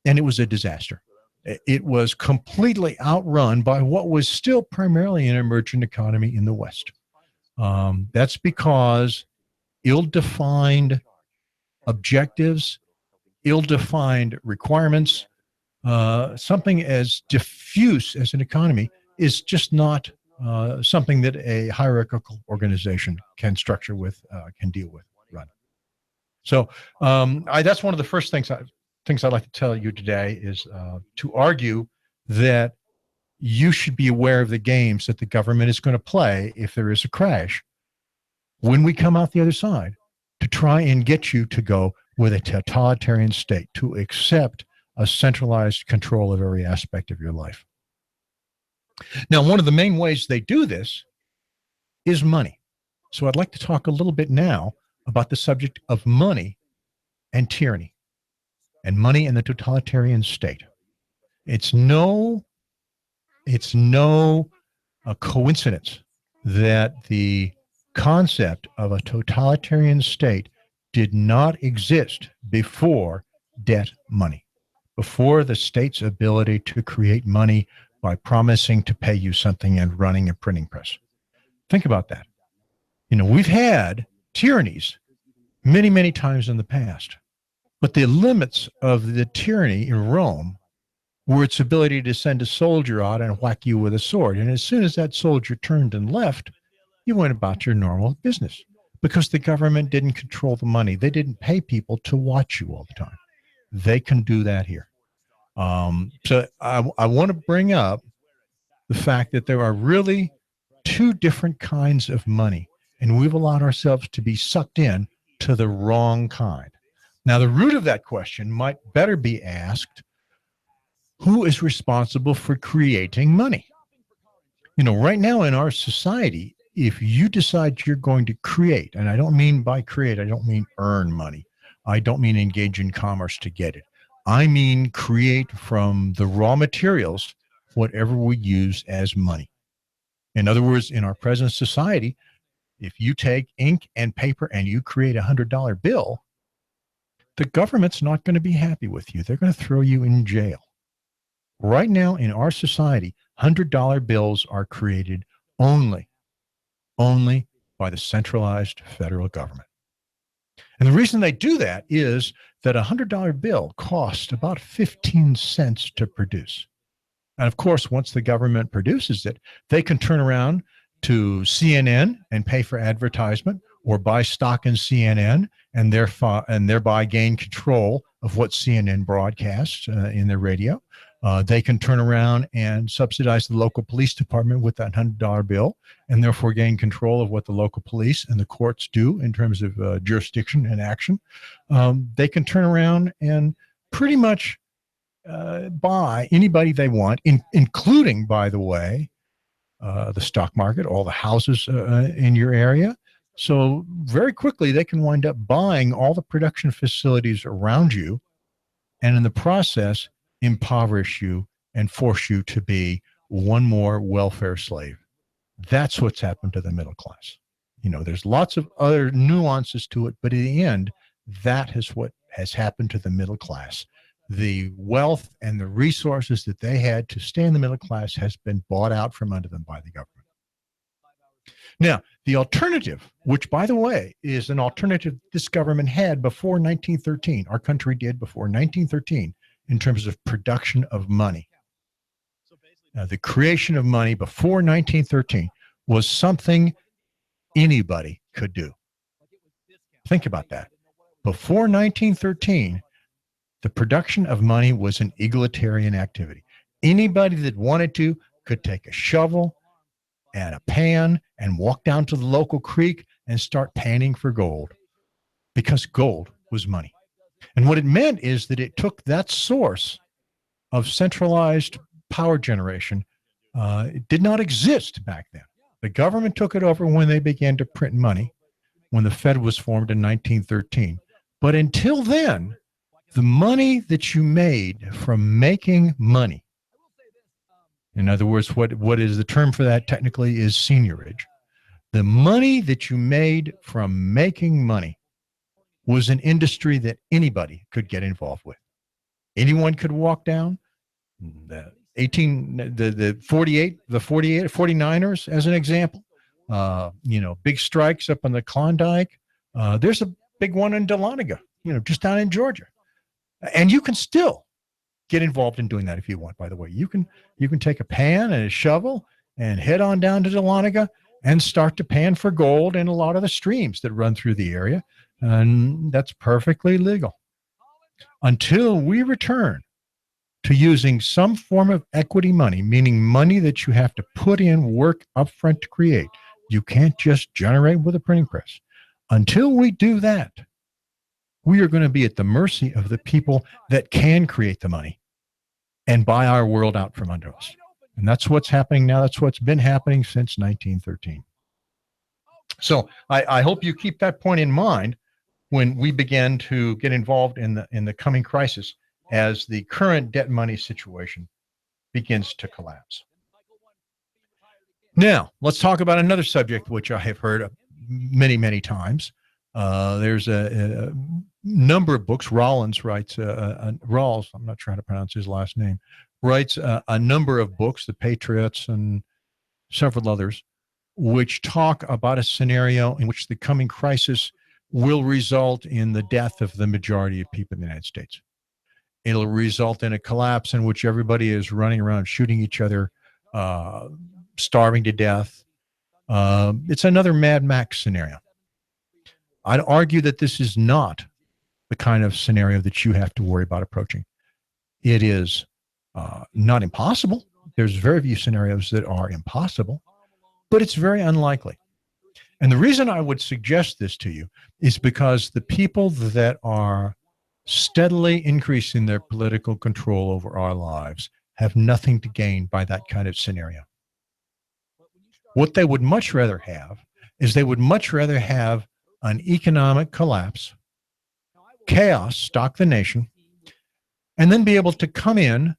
and it was a disaster. It was completely outrun by what was still primarily an emergent economy in the West. That's because ill-defined objectives, ill-defined requirements, something as diffuse as an economy is just not something that a hierarchical organization can structure with, can deal with, run. So that's one of the first things I'd like to tell you today is to argue that you should be aware of the games that the government is going to play if there is a crash when we come out the other side, to try and get you to go with a totalitarian state, to accept a centralized control of every aspect of your life. Now, one of the main ways they do this is money. So I'd like to talk a little bit now about the subject of money and tyranny, and money and the totalitarian state. It's no coincidence that the concept of a totalitarian state did not exist before debt money, before the state's ability to create money by promising to pay you something and running a printing press. Think about that. We've had tyrannies many, many times in the past, but the limits of the tyranny in Rome were its ability to send a soldier out and whack you with a sword. And as soon as that soldier turned and left, you went about your normal business because the government didn't control the money. They didn't pay people to watch you all the time. They can do that here. So I want to bring up the fact that there are really two different kinds of money, and we've allowed ourselves to be sucked in to the wrong kind. Now, the root of that question might better be asked, who is responsible for creating money? Right now in our society, if you decide you're going to create, and I don't mean by create, I don't mean earn money. I don't mean engage in commerce to get it. I mean create from the raw materials whatever we use as money. In other words, in our present society, if you take ink and paper and you create a $100 bill, the government's not going to be happy with you. They're going to throw you in jail. Right now in our society, $100 bills are created only by the centralized federal government. And the reason they do that is that a $100 bill costs about 15 cents to produce. And of course, once the government produces it, they can turn around to CNN and pay for advertisement or buy stock in CNN and thereby gain control of what CNN broadcasts in their radio. They can turn around and subsidize the local police department with that $100 bill and therefore gain control of what the local police and the courts do in terms of jurisdiction and action. They can turn around and pretty much buy anybody they want, including, by the way, the stock market, all the houses in your area. So very quickly, they can wind up buying all the production facilities around you and in the process, impoverish you and force you to be one more welfare slave. That's what's happened to the middle class. There's lots of other nuances to it, but in the end, that is what has happened to the middle class. The wealth and the resources that they had to stay in the middle class has been bought out from under them by the government. Now, the alternative, which, by the way, is an alternative this government had before 1913, our country did before 1913, in terms of production of money. Now, the creation of money before 1913 was something anybody could do. Think about that. Before 1913, the production of money was an egalitarian activity. Anybody that wanted to could take a shovel and a pan and walk down to the local creek and start panning for gold, because gold was money. And what it meant is that it took that source of centralized power generation. It did not exist back then. The government took it over when they began to print money, when the Fed was formed in 1913. But until then, the money that you made from making money, in other words, what is the term for that technically is seigniorage. The money that you made from making money was an industry that anybody could get involved with. Anyone could walk down. The 49ers, as an example, big strikes up on the Klondike. There's a big one in Dahlonega, just down in Georgia. And you can still get involved in doing that if you want, by the way. You can take a pan and a shovel and head on down to Dahlonega and start to pan for gold in a lot of the streams that run through the area. And that's perfectly legal. Until we return to using some form of equity money, meaning money that you have to put in work upfront to create. You can't just generate with a printing press. Until we do that, we are going to be at the mercy of the people that can create the money and buy our world out from under us. And that's what's happening now. That's what's been happening since 1913. So I hope you keep that point in mind when we begin to get involved in the coming crisis as the current debt money situation begins to collapse. Now, let's talk about another subject which I have heard many times. There's a number of books. Rollins writes, Rawls, I'm not trying to pronounce his last name, writes a number of books, The Patriots and several others, which talk about a scenario in which the coming crisis will result in the death of the majority of people in the United States. It'll result in a collapse in which everybody is running around shooting each other, starving to death. It's another Mad Max scenario. I'd argue that this is not the kind of scenario that you have to worry about approaching. It is not impossible. There's very few scenarios that are impossible, but it's very unlikely. And the reason I would suggest this to you is because the people that are steadily increasing their political control over our lives have nothing to gain by that kind of scenario. What they would much rather have is they would much rather have an economic collapse, chaos stock the nation, and then be able to come in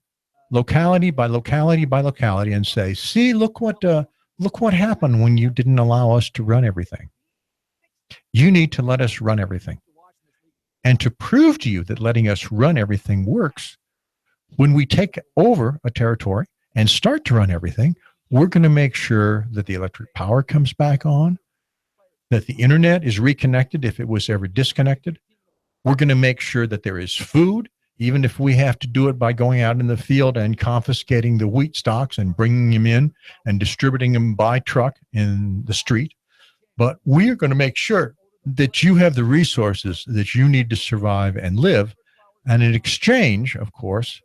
locality by locality by locality and say, see, look what happened when you didn't allow us to run everything. You need to let us run everything. And to prove to you that letting us run everything works, when we take over a territory and start to run everything, we're going to make sure that the electric power comes back on, that the internet is reconnected if it was ever disconnected. We're going to make sure that there is food, even if we have to do it by going out in the field and confiscating the wheat stalks and bringing them in and distributing them by truck in the street. But we are going to make sure that you have the resources that you need to survive and live. And in exchange, of course,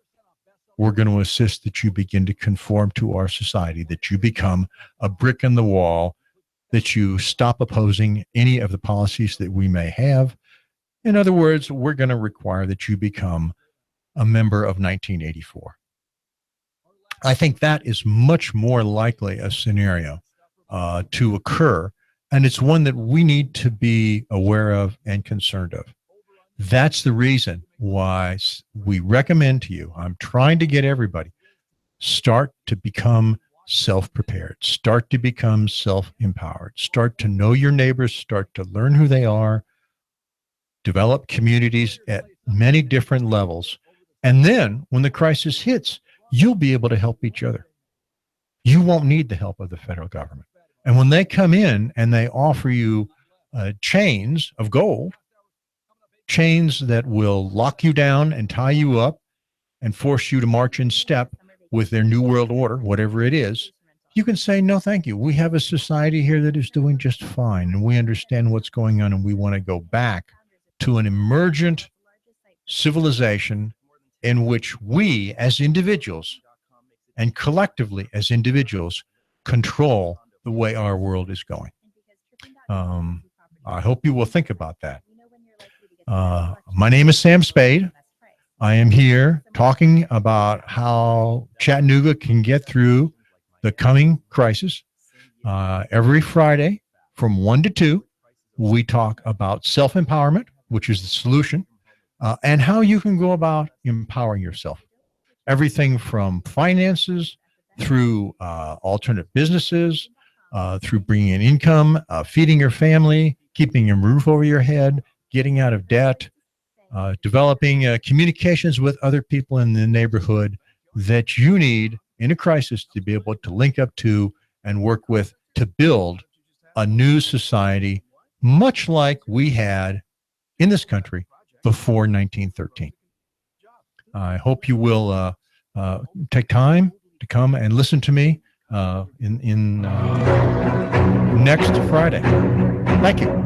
we're going to assist that you begin to conform to our society, that you become a brick in the wall, that you stop opposing any of the policies that we may have. In other words, we're going to require that you become a member of 1984. I think that is much more likely a scenario to occur, and it's one that we need to be aware of and concerned of. That's the reason why we recommend to you, I'm trying to get everybody, start to become self-prepared, start to become self-empowered, start to know your neighbors, start to learn who they are, develop communities at many different levels. And then when the crisis hits, you'll be able to help each other. You won't need the help of the federal government. And when they come in and they offer you chains of gold, chains that will lock you down and tie you up and force you to march in step with their new world order, whatever it is, you can say, no, thank you. We have a society here that is doing just fine, and we understand what's going on, and we want to go back to an emergent civilization in which we as individuals and collectively as individuals control the way our world is going. I hope you will think about that. My name is Sam Spade. I am here talking about how Chattanooga can get through the coming crisis. Every Friday from 1 to 2, we talk about self-empowerment, which is the solution, and how you can go about empowering yourself. Everything from finances through alternate businesses, through bringing in income, feeding your family, keeping a roof over your head, getting out of debt, developing communications with other people in the neighborhood that you need in a crisis to be able to link up to and work with to build a new society, much like we had in this country before 1913. I hope you will take time to come and listen to me in next Friday. Thank you.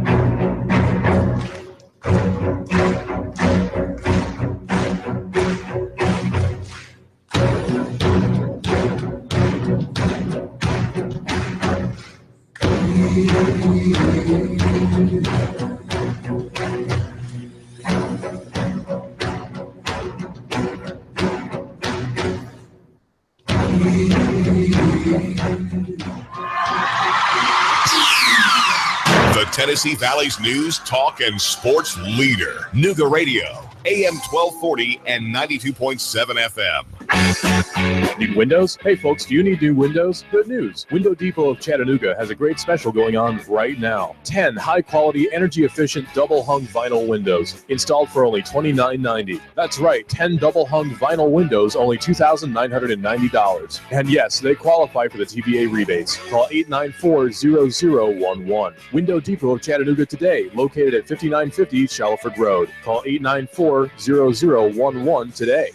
The Tennessee Valley's news, talk, and sports leader. Nooga Radio, AM 1240 and 92.7 FM. Need windows? Hey folks, do you need new windows? Good news. Window Depot of Chattanooga has a great special going on right now. 10 high-quality, energy-efficient double-hung vinyl windows installed for only $29.90. That's right, 10 double-hung vinyl windows, only $2,990. And yes, they qualify for the TVA rebates. Call 894-0011. Window Depot of Chattanooga today, located at 5950 Shalford Road. Call 894-0011 today.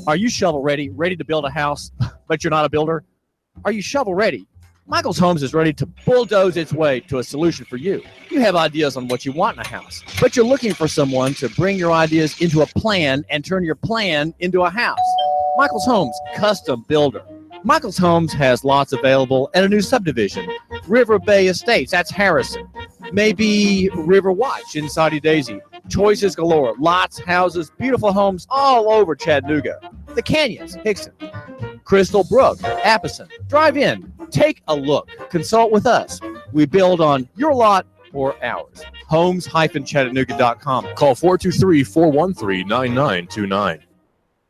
Are you shovel ready to build a house, but you're not a builder? Are you shovel ready? Michael's Homes is ready to bulldoze its way to a solution for you. You have ideas on what you want in a house, but you're looking for someone to bring your ideas into a plan and turn your plan into a house. Michael's Homes, custom builder. Michael's Homes has lots available at a new subdivision, River Bay Estates, that's Harrison. Maybe River Watch in Saudi Daisy. Choices galore, lots, houses, beautiful homes all over Chattanooga. The Canyons, Hickson, Crystal Brook, Appleton. Drive in, take a look, consult with us. We build on your lot or ours. Homes-Chattanooga.com. Call 423-413-9929.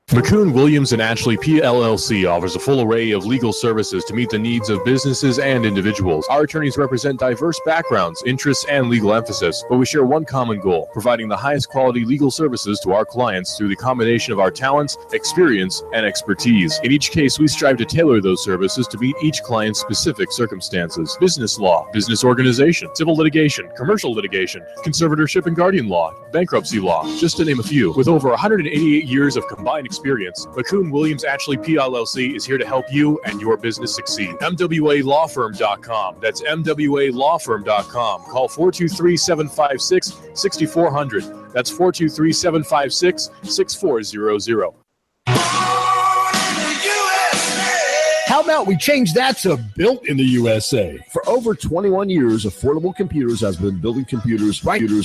McCune, Williams & Ashley PLLC offers a full array of legal services to meet the needs of businesses and individuals. Our attorneys represent diverse backgrounds, interests, and legal emphasis, but we share one common goal, providing the highest quality legal services to our clients through the combination of our talents, experience, and expertise. In each case, we strive to tailor those services to meet each client's specific circumstances. Business law, business organization, civil litigation, commercial litigation, conservatorship and guardian law, bankruptcy law, just to name a few. With over 188 years of combined experience, McCune Williams Ashley PLLC is here to help you and your business succeed. MWALawFirm.com. That's MWALawFirm.com. Call 423-756-6400. That's 423-756-6400. How about we change that to built in the USA? For over 21 years, Affordable Computers has been building computers right here in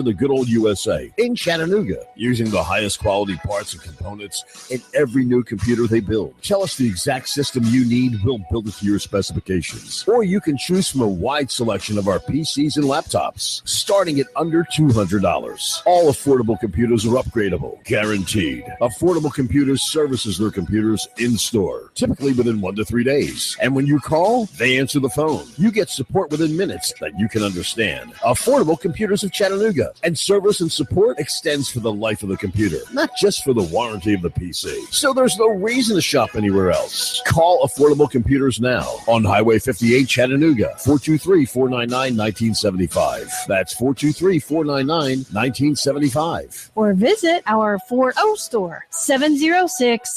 the good old USA, in Chattanooga, using the highest quality parts and components in every new computer they build. Tell us the exact system you need, we'll build it to your specifications. Or you can choose from a wide selection of our PCs and laptops, starting at under $200. All Affordable Computers are upgradable, guaranteed. Affordable Computers services their computers in store, typically within 1 to 3 days. And when you call, they answer the phone. You get support within minutes that you can understand. Affordable Computers of Chattanooga, and service and support extends for the life of the computer, not just for the warranty of the PC. So there's no reason to shop anywhere else. Call Affordable Computers now on Highway 58 Chattanooga, 423-499-1975. That's 423-499-1975. Or visit our Fort O store, 706-858-5888.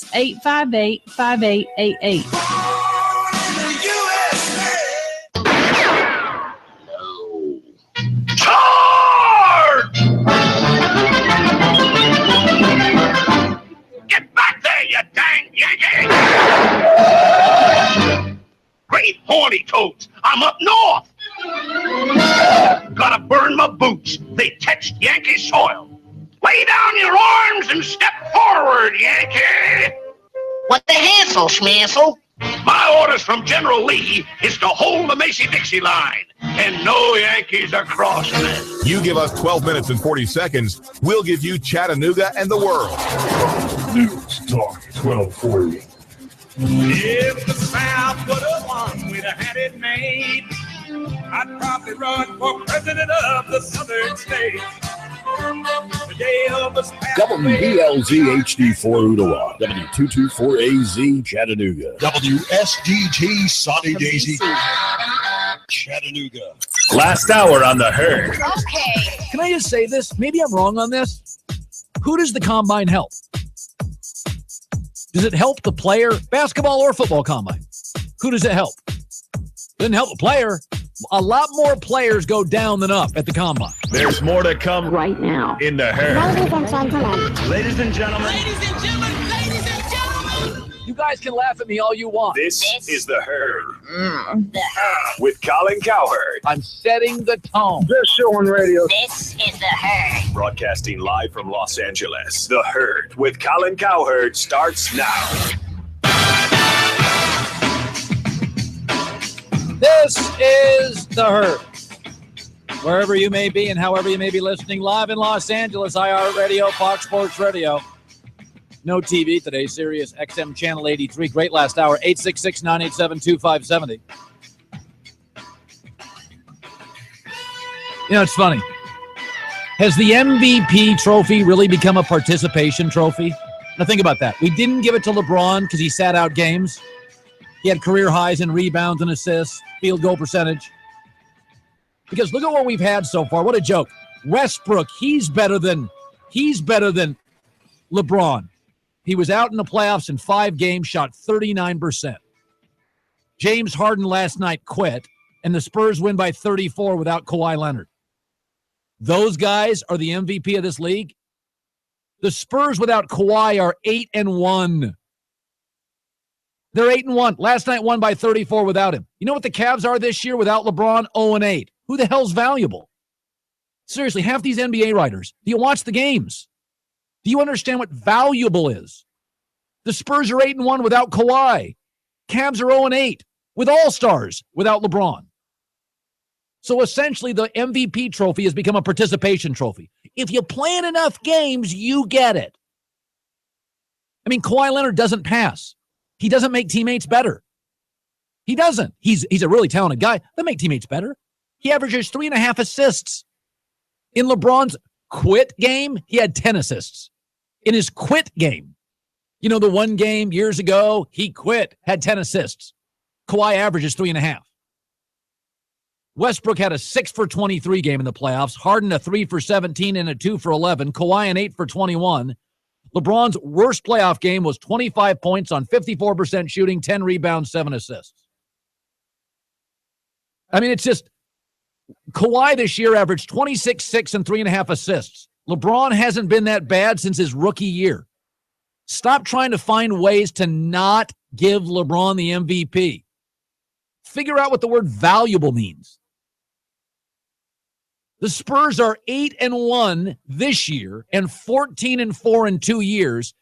Charge! Get back there, you dang Yankee! Great horny toads, I'm up north. Gotta burn my boots, they touched Yankee soil. Lay down your arms and step forward, Yankee! What the hassle, schmassel? My orders from General Lee is to hold the Macy-Dixie line, and no Yankees are crossing it. You give us 12 minutes and 40 seconds, we'll give you Chattanooga and the world. News Talk 1240. If the South would have won, we'd have had it made. I'd probably run for president of the Southern states. WBLZ HD4 Ottawa, W224AZ Chattanooga, WSGT Saudi Daisy Chattanooga. Last hour on the herd. Okay. Can I just say this? Maybe I'm wrong on this. Who does the combine help? Does it help the player, basketball or football combine? Who does it help? Doesn't help the player. A lot more players go down than up at the combine. There's more to come right now in the herd. Ladies and gentlemen. You guys can laugh at me all you want. This is the herd. The herd. With Colin Cowherd. I'm setting the tone. This show on radio. This is the herd. Broadcasting live from Los Angeles. The herd with Colin Cowherd starts now. This is the herd. wherever you may be and however you may be listening. Live in Los Angeles, iHeartRadio, Fox Sports Radio. No TV today, Sirius XM Channel 83. Great last hour, 866-987-2570. You know, it's funny. Has the MVP trophy really become a participation trophy? Now think about that. We didn't give it to LeBron because he sat out games. He had career highs in rebounds and assists, field goal percentage. Because look at what we've had so far. What a joke. Westbrook, he's better than LeBron. He was out in the playoffs in 5 games, shot 39%. James Harden last night quit, and the Spurs win by 34 without Kawhi Leonard. Those guys are the MVP of this league. The Spurs without Kawhi are 8-1. They're 8-1. Last night won by 34 without him. You know what the Cavs are this year without LeBron? 0-8. Who the hell's valuable? Seriously, half these NBA writers, do you watch the games? Do you understand what valuable is? The Spurs are 8-1 without Kawhi. Cavs are 0-8 with all-stars without LeBron. So essentially, the MVP trophy has become a participation trophy. If you play in enough games, you get it. I mean, Kawhi Leonard doesn't pass. He doesn't make teammates better. He doesn't. He's a really talented guy. Doesn't make teammates better. He averages 3.5 assists. In LeBron's quit game, he had 10 assists. In his quit game, you know, the one game years ago, he quit, had 10 assists. Kawhi averages 3.5. Westbrook had a 6 for 23 game in the playoffs. Harden a 3 for 17 and a 2 for 11. Kawhi an 8 for 21. LeBron's worst playoff game was 25 points on 54% shooting, 10 rebounds, 7 assists. I mean, it's just Kawhi this year averaged 26, 6, and 3.5 assists. LeBron hasn't been that bad since his rookie year. Stop trying to find ways to not give LeBron the MVP. Figure out what the word valuable means. The Spurs are 8-1 this year and 14-4 in 2 years.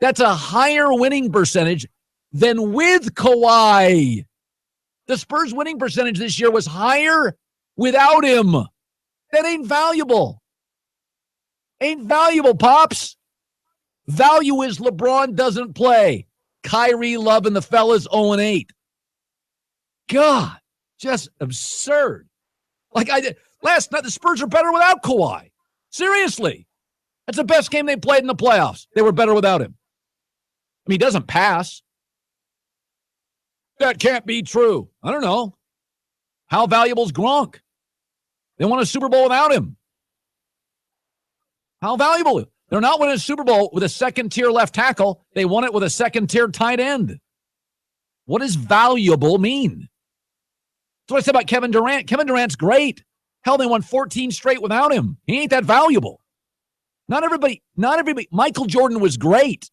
That's a higher winning percentage than with Kawhi. The Spurs winning percentage this year was higher without him. That ain't valuable. Ain't valuable, Pops. Value is LeBron doesn't play. Kyrie, Love, and the fellas 0-8. God, just absurd. Like I did. Last night, the Spurs are better without Kawhi. Seriously. That's the best game they played in the playoffs. They were better without him. I mean, he doesn't pass. That can't be true. I don't know. How valuable is Gronk? They won a Super Bowl without him. How valuable? They're not winning a Super Bowl with a second-tier left tackle. They won it with a second-tier tight end. What does valuable mean? That's what I said about Kevin Durant. Kevin Durant's great. Hell, they won 14 straight without him. He ain't that valuable. Not everybody. Michael Jordan was great.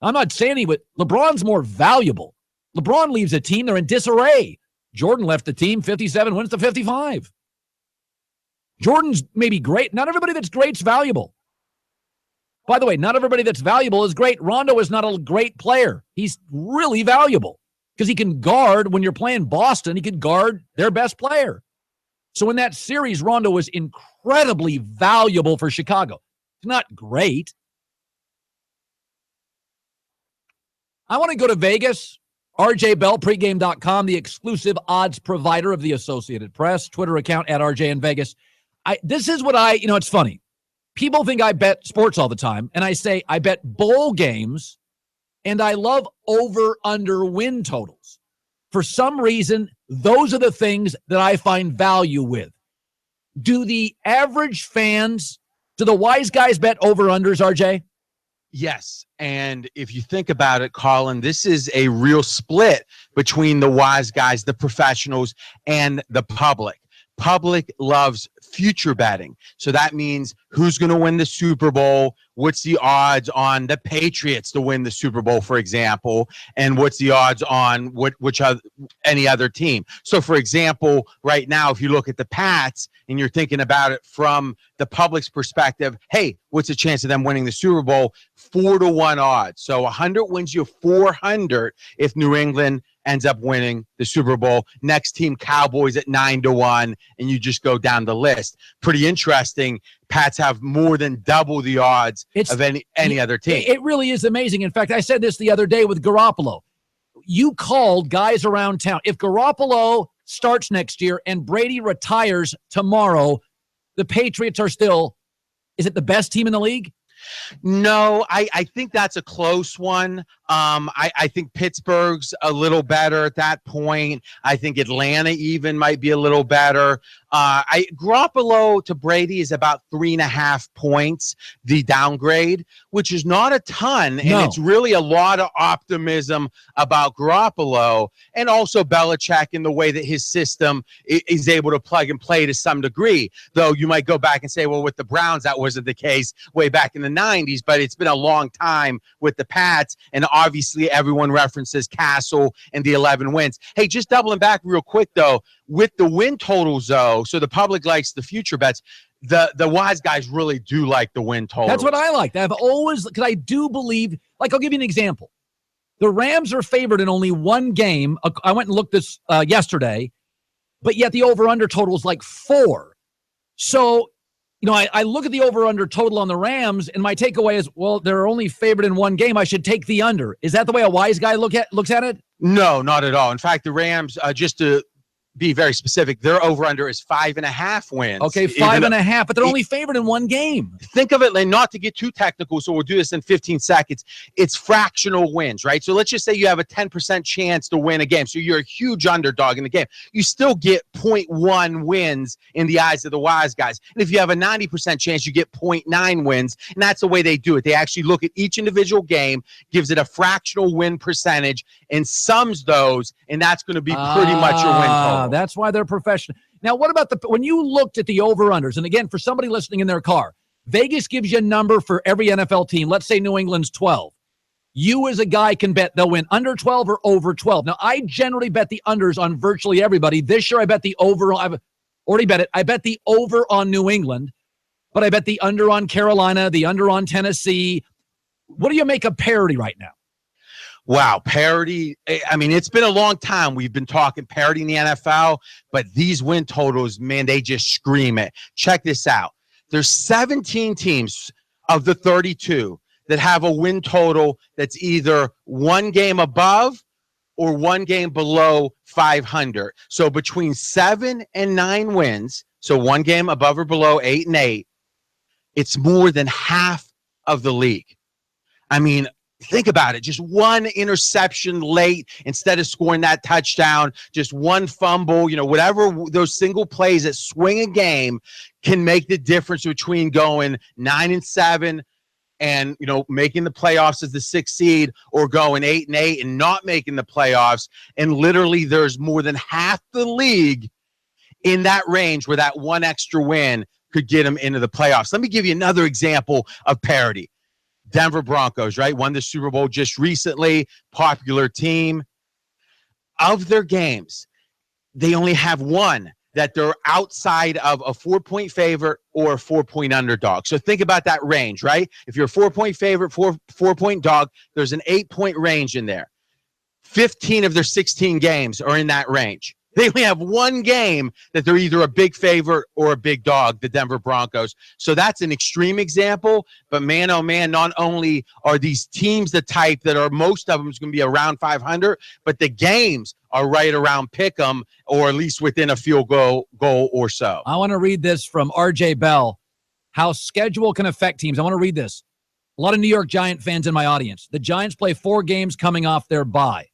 I'm not saying he would. LeBron's more valuable. LeBron leaves a team, they're in disarray. Jordan left the team, 57 wins to 55. Jordan's maybe great. Not everybody that's great's valuable. By the way, not everybody that's valuable is great. Rondo is not a great player. He's really valuable because he can guard. When you're playing Boston, he could guard their best player. So in that series, Rondo was incredibly valuable for Chicago. It's not great. I want to go to Vegas. RJ Bell, pregame.com, the exclusive odds provider of the Associated Press, Twitter account at RJ in Vegas. This is what it's funny. People think I bet sports all the time, and I say I bet bowl games, and I love over-under win totals. For some reason, those are the things that I find value with. Do the average fans, do the wise guys bet over-unders, RJ? Yes, and if you think about it, Colin, this is a real split between the wise guys, the professionals, and the public. Public loves future betting. So that means who's going to win the Super Bowl, what's the odds on the Patriots to win the Super Bowl, for example, and what's the odds on any other team. So, for example, right now, if you look at the Pats and you're thinking about it from the public's perspective, hey, what's the chance of them winning the Super Bowl? 4-1 odds. So 100 wins you 400 if New England ends up winning the Super Bowl. Next team, Cowboys at 9-1, and you just go down the list. Pretty interesting. Pats have more than double the odds of any other team. It really is amazing. In fact, I said this the other day with Garoppolo. You called guys around town. If Garoppolo starts next year and Brady retires tomorrow, the Patriots are still, is it the best team in the league? No, I think that's a close one. I think Pittsburgh's a little better at that point. I think Atlanta even might be a little better. Garoppolo to Brady is about 3.5 points, the downgrade, which is not a ton. And it's really a lot of optimism about Garoppolo and also Belichick in the way that his system is able to plug and play to some degree. Though you might go back and say, well, with the Browns, that wasn't the case way back in the 90s, but it's been a long time with the Pats. And obviously everyone references Castle and the 11 wins. Hey, just doubling back real quick, though, with the win totals, though, so the public likes the future bets. The wise guys really do like the win total. That's what I like. I've always, because I do believe, like, I'll give you an example. The Rams are favored in only one game. I went and looked this yesterday, but yet the over-under total is like 4. So, you know, I look at the over-under total on the Rams, and my takeaway is, well, they're only favored in one game. I should take the under. Is that the way a wise guy looks at it? No, not at all. In fact, the Rams, just to be very specific, their over-under is 5.5 wins. Okay, 5.5, but they're only favored in one game. Think of it, and not to get too technical, so we'll do this in 15 seconds. It's fractional wins, right? So let's just say you have a 10% chance to win a game. So you're a huge underdog in the game. You still get 0.1 wins in the eyes of the wise guys. And if you have a 90% chance, you get 0.9 wins. And that's the way they do it. They actually look at each individual game, gives it a fractional win percentage, and sums those, and that's going to be pretty much your win total. That's why they're professional. Now, what about when you looked at the over-unders, and again, for somebody listening in their car, Vegas gives you a number for every NFL team. Let's say New England's 12. You as a guy can bet they'll win under 12 or over 12. Now, I generally bet the unders on virtually everybody. This year, I bet the over. I've already bet it. I bet the over on New England, but I bet the under on Carolina, the under on Tennessee. What do you make of parity right now? Wow, parity. I mean, it's been a long time. We've been talking parity in the NFL, but these win totals, man, they just scream it. Check this out. There's 17 teams of the 32 that have a win total that's either one game above or one game below 500. So between 7 and 9 wins, so one game above or below 8 and 8, it's more than half of the league. I mean, think about it. Just one interception late instead of scoring that touchdown, just one fumble, you know, whatever those single plays that swing a game can make the difference between going 9-7 and, you know, making the playoffs as the 6th seed or going 8-8 and not making the playoffs. And literally there's more than half the league in that range where that one extra win could get them into the playoffs. Let me give you another example of parity. Denver Broncos, right? Won the Super Bowl just recently, popular team. Of their games, they only have one that they're outside of a 4-point favorite or a 4-point underdog. So think about that range, right? If you're a 4-point favorite, 4-point dog, there's an 8-point range in there. 15 of their 16 games are in that range. They only have one game that they're either a big favorite or a big dog, the Denver Broncos. So that's an extreme example. But man, oh man, not only are these teams the type that are, most of them is going to be around 500, but the games are right around pick 'em or at least within a field goal or so. I want to read this from RJ Bell, how schedule can affect teams. I want to read this. A lot of New York Giant fans in my audience. The Giants play 4 games coming off their bye.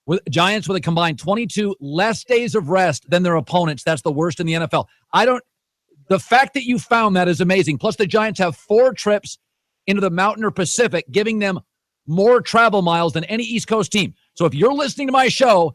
With Giants with a combined 22 less days of rest than their opponents. That's the worst in the NFL. The fact that you found that is amazing. Plus, the Giants have 4 trips into the Mountain or Pacific, giving them more travel miles than any East Coast team. So if you're listening to my show,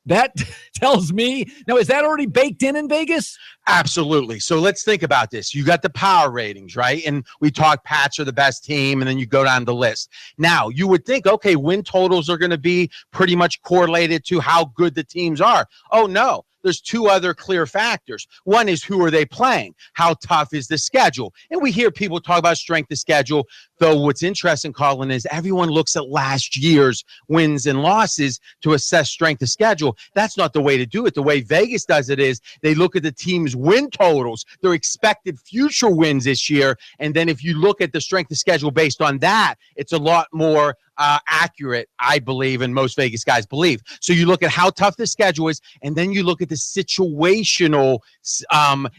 that tells me, now, is that already baked in Vegas? Absolutely. So let's think about this. You got the power ratings, right? And we talk Pats are the best team, and then you go down the list. Now, you would think, okay, win totals are going to be pretty much correlated to how good the teams are. Oh, no. There's two other clear factors. One is who are they playing? How tough is the schedule? And we hear people talk about strength of schedule, though what's interesting, Colin, is everyone looks at last year's wins and losses to assess strength of schedule. That's not the way to do it. The way Vegas does it is they look at the team's win totals, their expected future wins this year, and then if you look at the strength of schedule based on that, it's a lot more accurate, I believe, and most Vegas guys believe. So you look at how tough the schedule is, and then you look at the situational,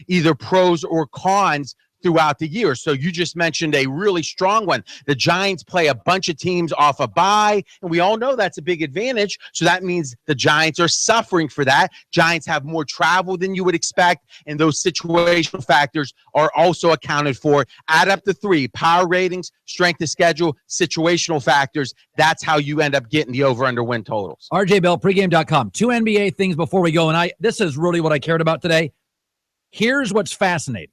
either pros or cons throughout the year. So you just mentioned a really strong one. The Giants play a bunch of teams off a bye, and we all know that's a big advantage. So that means the Giants are suffering for that. Giants have more travel than you would expect, and those situational factors are also accounted for. Add up the three: power ratings, strength of schedule, situational factors. That's how you end up getting the over-under win totals. RJ Bell, pregame.com. 2 NBA things before we go, and this is really what I cared about today. Here's what's fascinating.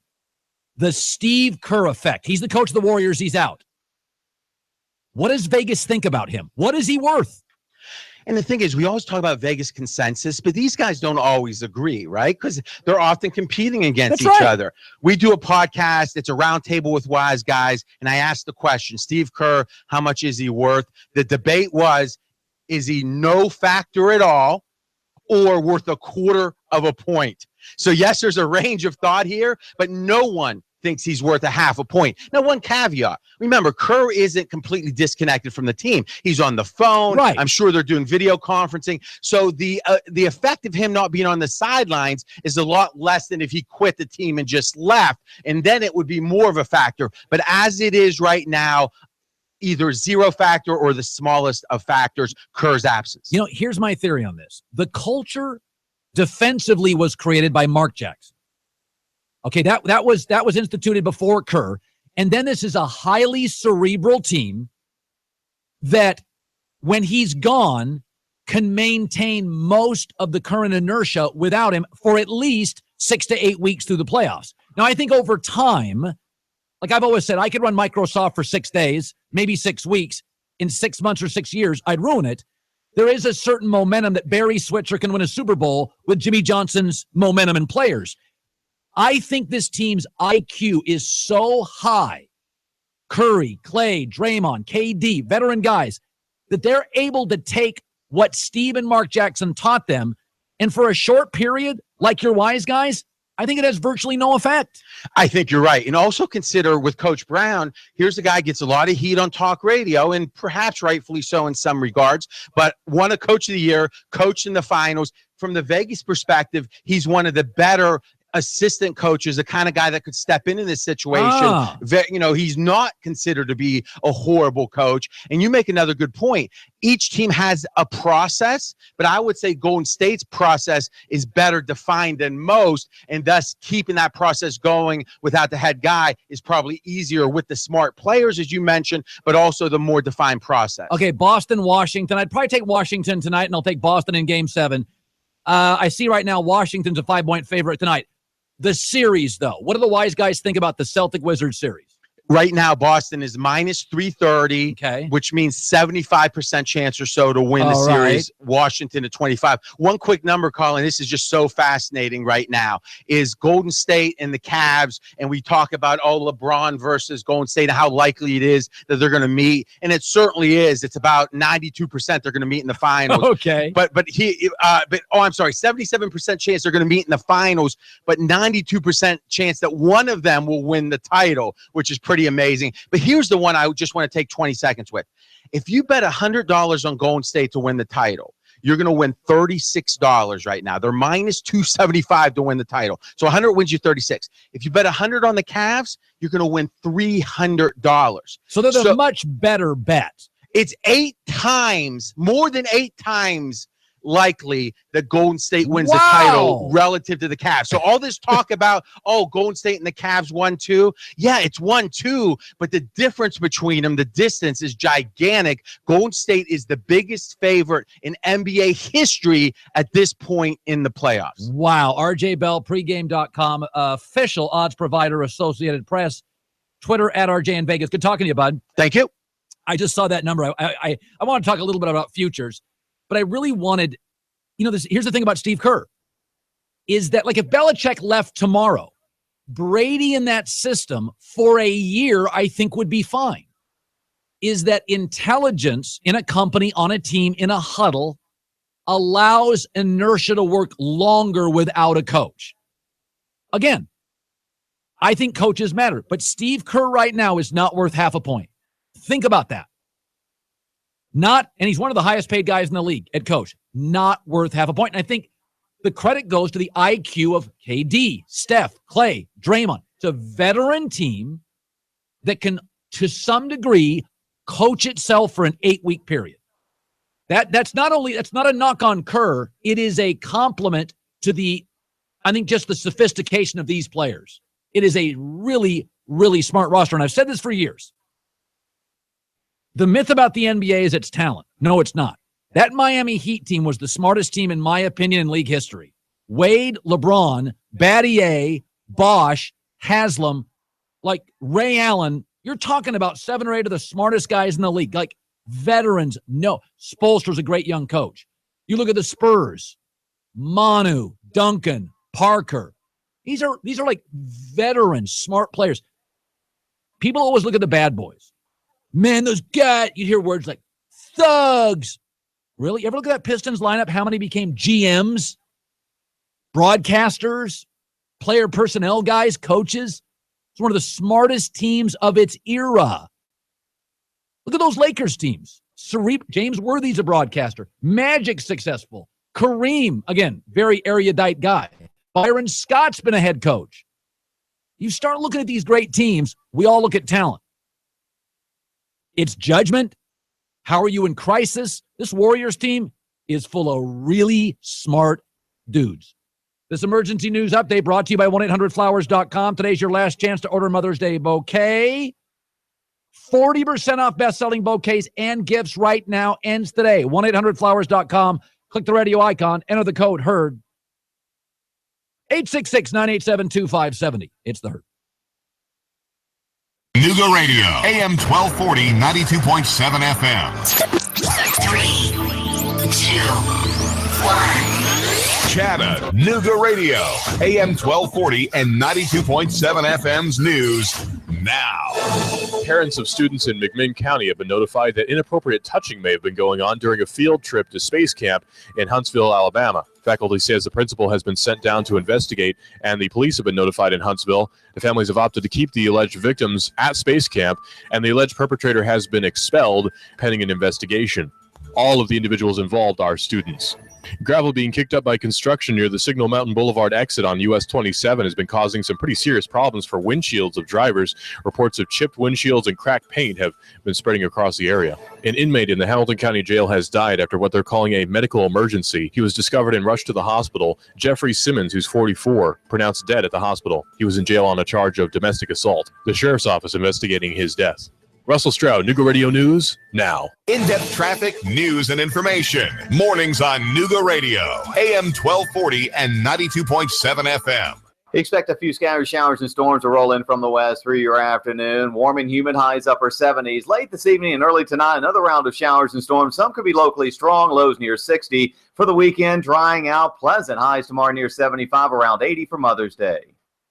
The Steve Kerr effect. He's the coach of the Warriors. He's out. What does Vegas think about him? What is he worth? And the thing is, we always talk about Vegas consensus, but these guys don't always agree, right? Because they're often competing against each other. We do a podcast. It's a roundtable with wise guys. And I asked the question, Steve Kerr, how much is he worth? The debate was, is he no factor at all or worth a quarter of a point? So, yes, there's a range of thought here, but no one thinks he's worth a half a point. Now, one caveat. Remember, Kerr isn't completely disconnected from the team. He's on the phone. Right. I'm sure they're doing video conferencing. So the effect of him not being on the sidelines is a lot less than if he quit the team and just left. And then it would be more of a factor. But as it is right now, either zero factor or the smallest of factors, Kerr's absence. You know, here's my theory on this. The culture defensively was created by Mark Jackson. Okay, that was instituted before Kerr. And then this is a highly cerebral team that, when he's gone, can maintain most of the current inertia without him for at least 6 to 8 weeks through the playoffs. Now, I think over time, like I've always said, I could run Microsoft for 6 days, maybe 6 weeks. In 6 months or 6 years, I'd ruin it. There is a certain momentum that Barry Switzer can win a Super Bowl with Jimmy Johnson's momentum and players. I think this team's IQ is so high, Curry, Clay, Draymond, KD, veteran guys, that they're able to take what Steve and Mark Jackson taught them, and for a short period, like your wise guys, I think it has virtually no effect. I think you're right. And also consider with Coach Brown, here's a guy gets a lot of heat on talk radio, and perhaps rightfully so in some regards, but won a Coach of the Year, coached in the finals. From the Vegas perspective, he's one of the better assistant coaches, the kind of guy that could step in this situation. You know, he's not considered to be a horrible coach. And you make another good point. Each team has a process, but I would say Golden State's process is better defined than most, and thus keeping that process going without the head guy is probably easier with the smart players, as you mentioned, but also the more defined process. Okay, Boston, Washington. I'd probably take Washington tonight, and I'll take Boston in Game 7. I see right now Washington's a 5-point favorite tonight. The series, though, what do the wise guys think about the Celtic-Wizards series? Right now, Boston is minus 330, which means 75% chance or so to win the series. Right. Washington at 25. One quick number, Colin, this is just so fascinating right now, is Golden State and the Cavs, and we talk about, LeBron versus Golden State and how likely it is that they're going to meet, and it certainly is. It's about 92% they're going to meet in the finals. Okay. But 77% chance they're going to meet in the finals, but 92% chance that one of them will win the title, which is pretty amazing. But here's the one I just want to take 20 seconds with. If you bet $100 on Golden State to win the title, you're going to win $36 right now. They're minus 275 to win the title. So 100 wins you 36. If you bet 100 on the Cavs, you're going to win $300. So they're the much better bet. It's 8 times, more than 8 times likely that Golden State wins the title relative to the Cavs. So all this talk about, Golden State and the Cavs 1-2. Yeah, it's 1-2, but the difference between them, the distance is gigantic. Golden State is the biggest favorite in NBA history at this point in the playoffs. Wow. RJ Bell, pregame.com, official odds provider, Associated Press, Twitter at RJ in Vegas. Good talking to you, bud. Thank you. I just saw that number. I want to talk a little bit about futures, but I really wanted, here's the thing about Steve Kerr, is that like if Belichick left tomorrow, Brady in that system for a year, I think would be fine. Is that intelligence in a company, on a team, in a huddle, allows inertia to work longer without a coach. Again, I think coaches matter, but Steve Kerr right now is not worth half a point. Think about that. And he's one of the highest paid guys in the league at coach. Not worth half a point. And I think the credit goes to the IQ of KD, Steph, Clay, Draymond. It's a veteran team that can, to some degree, coach itself for an 8-week period. That's not a knock on Kerr. It is a compliment to just the sophistication of these players. It is a really, really smart roster. And I've said this for years. The myth about the NBA is its talent. No, it's not. That Miami Heat team was the smartest team, in my opinion, in league history. Wade, LeBron, Battier, Bosch, Haslam, like Ray Allen. You're talking about 7 or 8 of the smartest guys in the league, like veterans. No, Spoelstra's a great young coach. You look at the Spurs, Manu, Duncan, Parker. These are like veterans, smart players. People always look at the bad boys. Man, those guys, you hear words like thugs. Really? You ever look at that Pistons lineup? How many became GMs, broadcasters, player personnel guys, coaches? It's one of the smartest teams of its era. Look at those Lakers teams. James Worthy's a broadcaster. Magic's successful. Kareem, again, very erudite guy. Byron Scott's been a head coach. You start looking at these great teams, we all look at talent. It's judgment. How are you in crisis? This Warriors team is full of really smart dudes. This emergency news update brought to you by 1-800-Flowers.com. Today's your last chance to order Mother's Day bouquet. 40% off best-selling bouquets and gifts right now. Ends today. 1-800-Flowers.com. Click the radio icon. Enter the code HERD. 866-987-2570. It's the Herd. Nooga Radio, AM 1240, 92.7 FM. 3, 2, 1. Chattanooga Radio, AM 1240 and 92.7 FM's news now. Parents of students in McMinn County have been notified that inappropriate touching may have been going on during a field trip to Space Camp in Huntsville, Alabama. Faculty says the principal has been sent down to investigate, and the police have been notified in Huntsville. The families have opted to keep the alleged victims at Space Camp, and the alleged perpetrator has been expelled pending an investigation. All of the individuals involved are students. Gravel being kicked up by construction near the Signal Mountain Boulevard exit on US 27 has been causing some pretty serious problems for windshields of drivers. Reports of chipped windshields and cracked paint have been spreading across the area. An inmate in the Hamilton County Jail has died after what they're calling a medical emergency. He was discovered and rushed to the hospital. Jeffrey Simmons, who's 44, pronounced dead at the hospital. He was in jail on a charge of domestic assault. The sheriff's office investigating his death. Russell Stroud, Nooga Radio News, now. In-depth traffic, news, and information. Mornings on Nooga Radio, AM 1240 and 92.7 FM. Expect a few scattered showers and storms to roll in from the west through your afternoon. Warm and humid, highs upper 70s. Late this evening and early tonight, another round of showers and storms. Some could be locally strong, lows near 60. For the weekend, drying out, pleasant. Highs tomorrow near 75, around 80 for Mother's Day.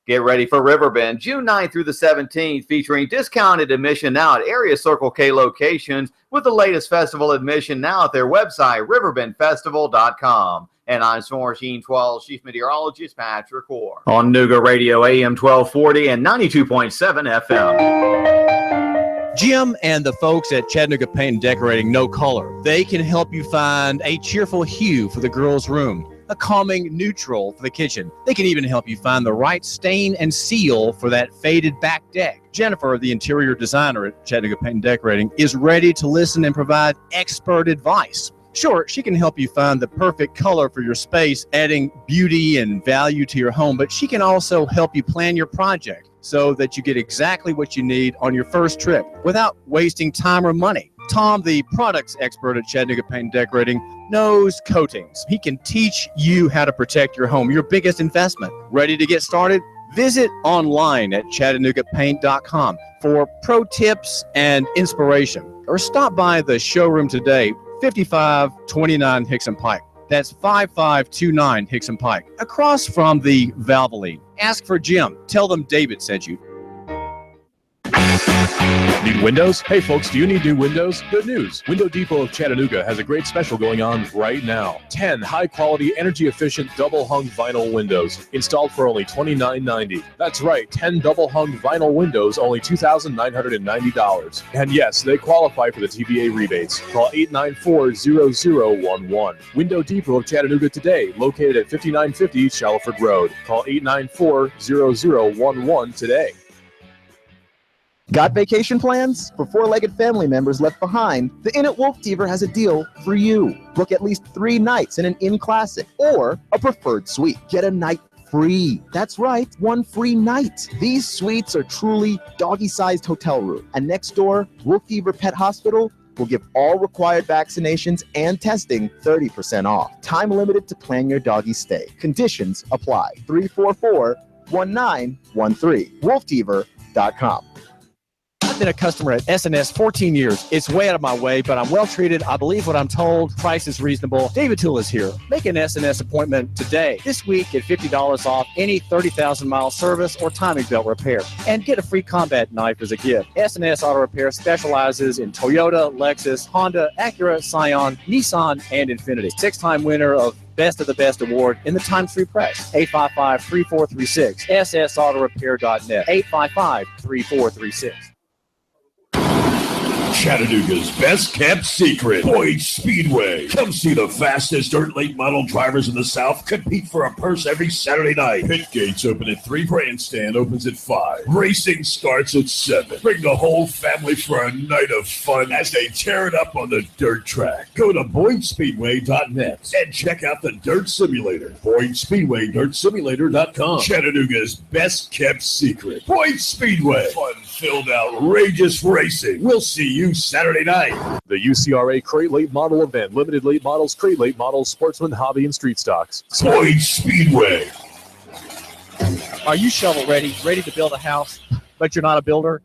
Get ready for Riverbend, June 9th through the 17th, featuring discounted admission now at area Circle K locations with the latest festival admission now at their website, riverbendfestival.com. And I'm Storm Machine 12 Chief Meteorologist Patrick Orr on Nooga Radio, AM 1240 and 92.7 FM. Jim and the folks at Chattanooga Paint and Decorating No Color, they can help you find a cheerful hue for the girls' room, a calming neutral for the kitchen. They can even help you find the right stain and seal for that faded back deck. Jennifer, the interior designer at Chattanooga Paint and Decorating, is ready to listen and provide expert advice. Sure, she can help you find the perfect color for your space, adding beauty and value to your home, but she can also help you plan your project so that you get exactly what you need on your first trip without wasting time or money. Tom, the products expert at Chattanooga Paint and Decorating, knows coatings. He can teach you how to protect your home, your biggest investment. Ready to get started? Visit online at ChattanoogaPaint.com for pro tips and inspiration, or stop by the showroom today, 5529 Hickson Pike. That's 5529 Hickson Pike, across from the Valvoline. Ask for Jim. Tell them David sent you. Need windows? Hey folks, do you need new windows? Good news. Window Depot of Chattanooga has a great special going on right now. 10 high-quality, energy-efficient double-hung vinyl windows installed for only $29.90. That's right, 10 double-hung vinyl windows, only $2,990. And yes, they qualify for the TVA rebates. Call 894-0011. Window Depot of Chattanooga today, located at 5950 Shaliford Road. Call 894-0011 today. Got vacation plans? For four-legged family members left behind, the Inn at Wolf Deaver has a deal for you. Book at least 3 nights in an Inn Classic or a preferred suite. Get a night free. That's right, 1 free night. These suites are truly doggy-sized hotel room. And next door, Wolf Deaver Pet Hospital will give all required vaccinations and testing 30% off. Time limited to plan your doggy stay. Conditions apply. 344-1913. WolfDeaver.com. I've been a customer at S&S 14 years. It's way out of my way, but I'm well treated. I believe what I'm told. Price is reasonable. David Tulis here. Make an S&S appointment today. This week, get $50 off any 30,000-mile service or timing belt repair. And get a free combat knife as a gift. S&S Auto Repair specializes in Toyota, Lexus, Honda, Acura, Scion, Nissan, and Infiniti. 6-time winner of Best of the Best Award in the Times Free Press. 855-3436. ssautorepair.net. 855-3436. Chattanooga's best kept secret, Boyd Speedway. Come see the fastest dirt late model drivers in the South compete for a purse every Saturday night. Pit gates open at 3, grandstand opens at 5. Racing starts at 7. Bring the whole family for a night of fun as they tear it up on the dirt track. Go to BoydSpeedway.net and check out the Dirt Simulator. BoydSpeedway.DirtSimulator.com. Chattanooga's best kept secret, Boyd Speedway. Fun-filled, outrageous racing. We'll see you Saturday night. The UCRA Crate Late Model Event. Limited late models, crate late models, sportsman, hobby, and street stocks. Boyd Speedway. Are you shovel ready? Ready to build a house, but you're not a builder?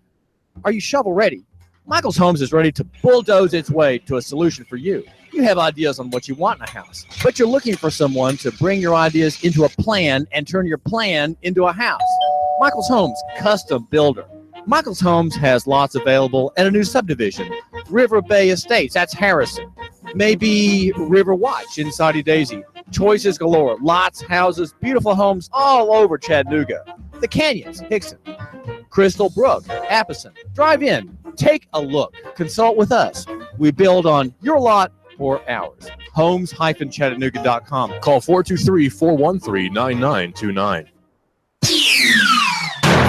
Are you shovel ready? Michael's Homes is ready to bulldoze its way to a solution for you. You have ideas on what you want in a house, but you're looking for someone to bring your ideas into a plan and turn your plan into a house. Michael's Homes, custom builder. Michael's Homes has lots available and a new subdivision, River Bay Estates, that's Harrison. Maybe River Watch in Saudi Daisy. Choices galore, lots, houses, beautiful homes all over Chattanooga. The Canyons, Hickson. Crystal Brook, Appleton. Drive in, take a look, consult with us. We build on your lot or ours. Homes-Chattanooga.com. Call 423-413-9929.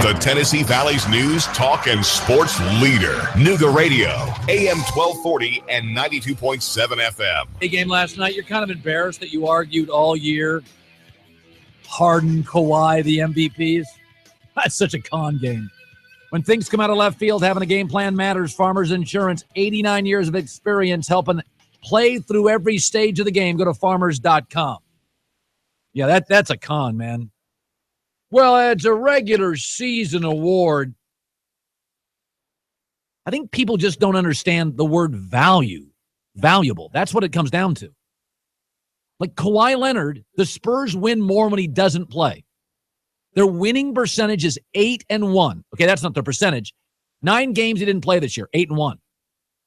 The Tennessee Valley's news, talk, and sports leader. Nooga Radio, AM 1240 and 92.7 FM. Hey, game last night, you're kind of embarrassed that you argued all year. Harden, Kawhi, the MVPs. That's such a con game. When things come out of left field, having a game plan matters. Farmers Insurance, 89 years of experience helping play through every stage of the game. Go to farmers.com. Yeah, that's a con, man. Well, it's a regular season award. I think people just don't understand the word valuable. That's what it comes down to. Like Kawhi Leonard, the Spurs win more when he doesn't play. Their winning percentage is 8-1. Okay, that's not their percentage. 9 games he didn't play this year, 8-1.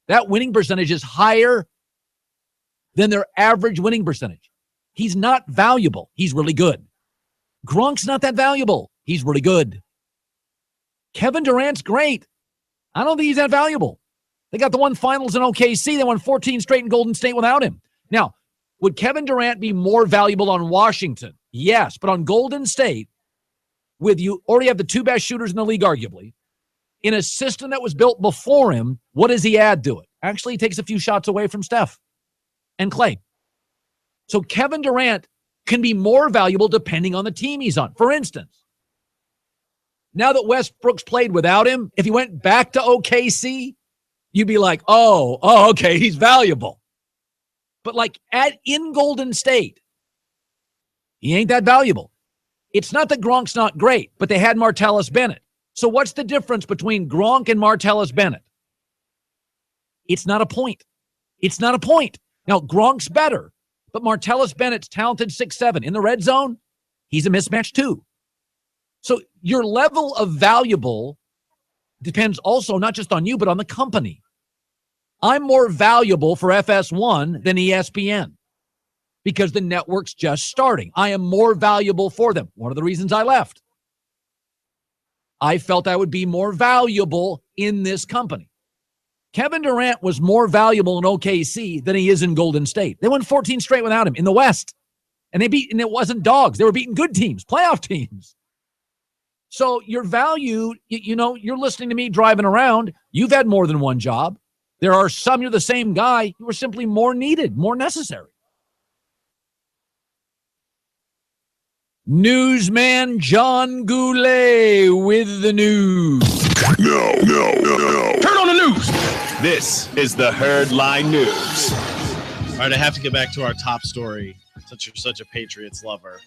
That winning percentage is higher than their average winning percentage. He's not valuable. He's really good. Gronk's not that valuable. He's really good. Kevin Durant's great. I don't think he's that valuable. They got the one finals in OKC. They won 14 straight in Golden State without him. Now, would Kevin Durant be more valuable on Washington? Yes, but on Golden State, with you already have the 2 best shooters in the league, arguably, in a system that was built before him, what does he add to it? Actually, he takes a few shots away from Steph. and Clay. So Kevin Durant can be more valuable depending on the team he's on. For instance, now that Westbrook's played without him, if he went back to OKC, you'd be like, oh, okay, he's valuable. But like in Golden State, he ain't that valuable. It's not that Gronk's not great, but they had Martellus Bennett. So what's the difference between Gronk and Martellus Bennett? It's not a point. It's not a point. Now, Gronk's better, but Martellus Bennett's talented 6'7". In the red zone, he's a mismatch too. So your level of valuable depends also not just on you, but on the company. I'm more valuable for FS1 than ESPN because the network's just starting. I am more valuable for them. One of the reasons I left. I felt I would be more valuable in this company. Kevin Durant was more valuable in OKC than he is in Golden State. They won 14 straight without him in the West. And it wasn't dogs. They were beating good teams, playoff teams. So your value, you're listening to me driving around. You've had more than one job. There are some, you're the same guy. You were simply more needed, more necessary. Newsman John Goulet with the news. No. Turn on the news. This is the Herd Line News. All right, I have to get back to our top story. Such a Patriots lover.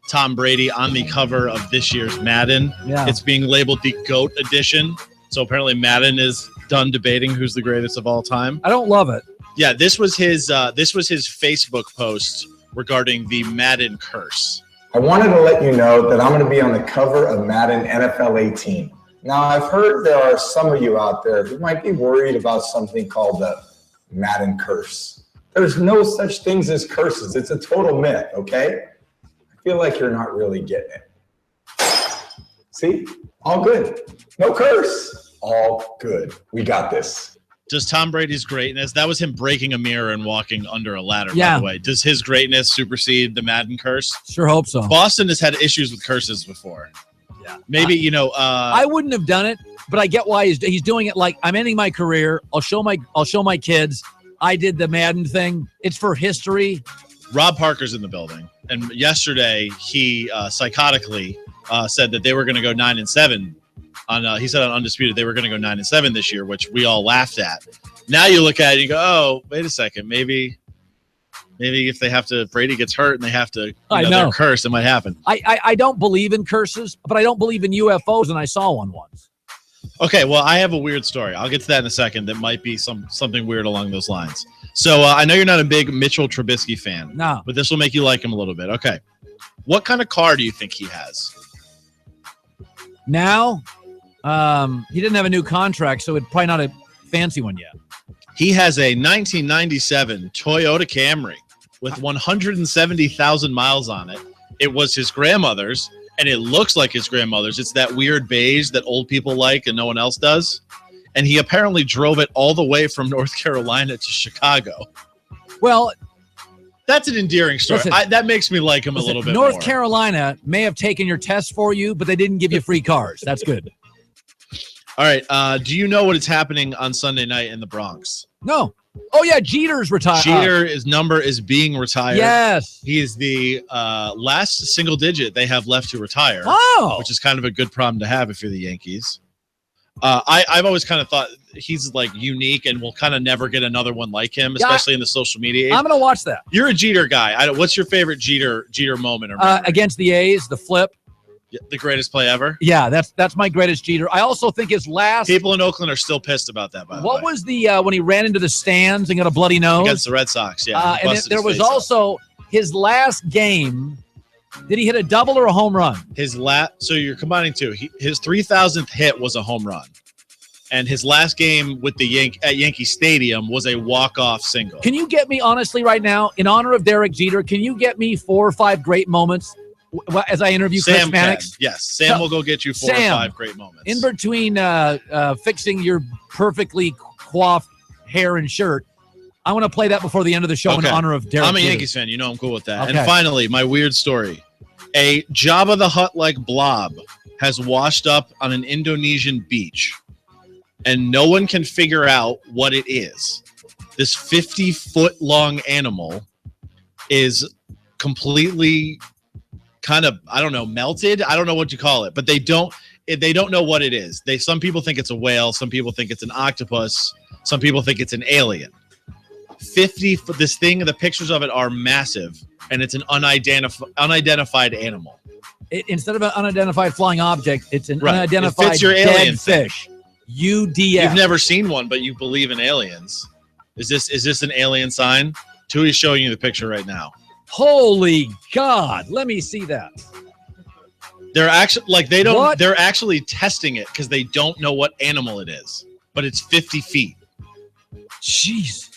Tom Brady on the cover of this year's Madden. Yeah. It's being labeled the GOAT edition. So apparently Madden is done debating who's the greatest of all time. I don't love it. Yeah, this was his Facebook post regarding the Madden curse. I wanted to let you know that I'm going to be on the cover of Madden NFL 18. Now, I've heard there are some of you out there who might be worried about something called the Madden curse. There's no such things as curses. It's a total myth, okay? I feel like you're not really getting it. See? All good. No curse. All good. We got this. Does Tom Brady's greatness, that was him breaking a mirror and walking under a ladder, Yeah. by the way. Does his greatness supersede the Madden curse? Sure hope so. Boston has had issues with curses before. Yeah. Maybe, I wouldn't have done it, but I get why he's doing it. Like, I'm ending my career. I'll show my kids. I did the Madden thing. It's for history. Rob Parker's in the building. And yesterday, he psychotically said that they were going to go 9-7. He said on Undisputed they were going to go 9-7 this year, which we all laughed at. Now you look at it and you go, oh, wait a second. Maybe if Brady gets hurt and they have to, they're cursed, it might happen. I don't believe in curses, but I don't believe in UFOs, and I saw one once. Okay, well, I have a weird story. I'll get to that in a second. That might be something weird along those lines. So I know you're not a big Mitchell Trubisky fan. No. But this will make you like him a little bit. Okay. What kind of car do you think he has? Now, he didn't have a new contract, so it's probably not a fancy one yet. He has a 1997 Toyota Camry with 170,000 miles on it. It was his grandmother's, and it looks like his grandmother's. It's that weird beige that old people like and no one else does. And he apparently drove it all the way from North Carolina to Chicago. Well, that's an endearing story. That makes me like him a little bit more. North Carolina may have taken your test for you, but they didn't give you free cars. That's good. All right. Do you know what is happening on Sunday night in the Bronx? No. Oh, yeah. Jeter's retired. Jeter's number is being retired. Yes. He is the last single digit they have left to retire. Oh. Which is kind of a good problem to have if you're the Yankees. I've always kind of thought he's like unique and we'll kind of never get another one like him, especially in the social media age. I'm going to watch that. You're a Jeter guy. What's your favorite Jeter moment? Against the A's, the flip. The greatest play ever? Yeah, that's my greatest Jeter. I also think his last... People in Oakland are still pissed about that, by the way. What was the when he ran into the stands and got a bloody nose? Against the Red Sox, yeah. And there was also his last game. Did he hit a double or a home run? So you're combining two. His 3,000th hit was a home run. And his last game with the at Yankee Stadium was a walk-off single. Can you get me, honestly, right now, in honor of Derek Jeter, can you get me 4 or 5 great moments as I interview Chris Mannix? Yes, Sam will go get you 4 or 5 great moments. In between fixing your perfectly coiffed hair and shirt, I want to play that before the end of the show in honor of Derek I'm a Jeter. Yankees fan. You know I'm cool with that. Okay. And finally, my weird story. A Jabba the Hutt-like blob has washed up on an Indonesian beach, and no one can figure out what it is. this 50-foot-long animal is completely kind of, I don't know, melted. I don't know what you call it, but they don't know what it is. Some people think it's a whale. Some people think it's an octopus. Some people think it's an alien. 50 foot. This thing, the pictures of it are massive, and it's an unidentified animal. Instead of an unidentified flying object, it's an unidentified it fits your dead alien fish. UDF. You've never seen one, but you believe in aliens. Is this an alien sign? Tui's showing you the picture right now. Holy God! Let me see that. They're actually They're actually testing it because they don't know what animal it is, but it's 50 feet. Jeez.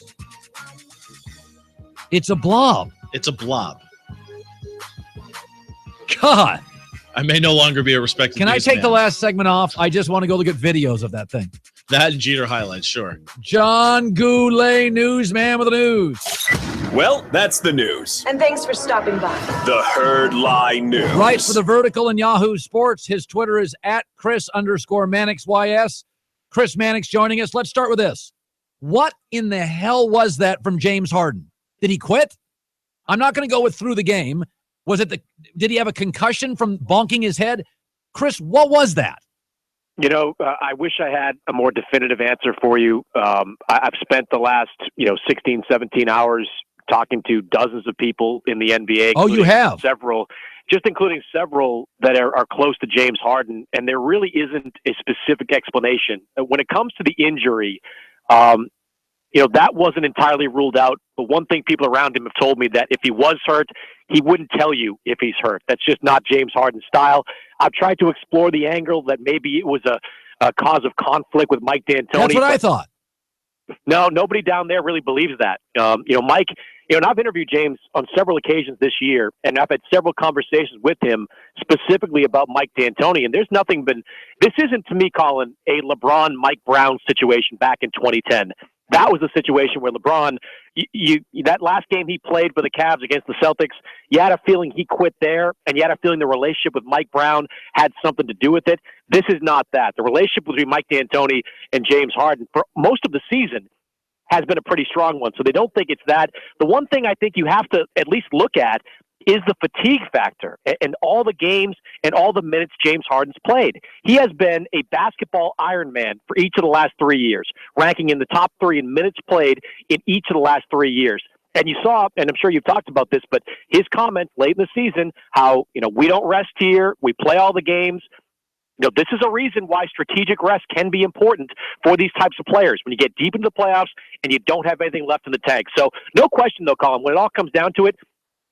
It's a blob. It's a blob. God. I may no longer be a respected Can I take man. the last segment off? I just want to go look at videos of that thing. That and Jeter highlights, sure. John Goulet, newsman with the news. Well, that's the news. And thanks for stopping by. The Herd Lie News. Writes for The Vertical and Yahoo Sports. His Twitter is at Chris_MannixYS. Chris Mannix joining us. Let's start with this. What in the hell was that from James Harden? Did he quit? I'm not going to go with through the game. Did he have a concussion from bonking his head? Chris, what was that? You know, I wish I had a more definitive answer for you. I've spent the last, 16, 17 hours talking to dozens of people in the NBA. Oh, you have? Including several that are close to James Harden, and there really isn't a specific explanation. When it comes to the injury, that wasn't entirely ruled out. But one thing people around him have told me that if he was hurt, he wouldn't tell you if he's hurt. That's just not James Harden's style. I've tried to explore the angle that maybe it was a cause of conflict with Mike D'Antoni. That's what I thought. No, nobody down there really believes that. Mike, and I've interviewed James on several occasions this year, and I've had several conversations with him specifically about Mike D'Antoni. And this isn't to me, Colin, a LeBron, Mike Brown situation back in 2010. That was a situation where LeBron, that last game he played for the Cavs against the Celtics, you had a feeling he quit there, and you had a feeling the relationship with Mike Brown had something to do with it. This is not that. The relationship between Mike D'Antoni and James Harden for most of the season has been a pretty strong one, so they don't think it's that. The one thing I think you have to at least look at is the fatigue factor and all the games and all the minutes James Harden's played. He has been a basketball Ironman for each of the last 3 years, ranking in the top 3 in minutes played in each of the last 3 years. And you saw, and I'm sure you've talked about this, but his comments late in the season, how, we don't rest here, we play all the games. This is a reason why strategic rest can be important for these types of players when you get deep into the playoffs and you don't have anything left in the tank. So no question, though, Colin, when it all comes down to it,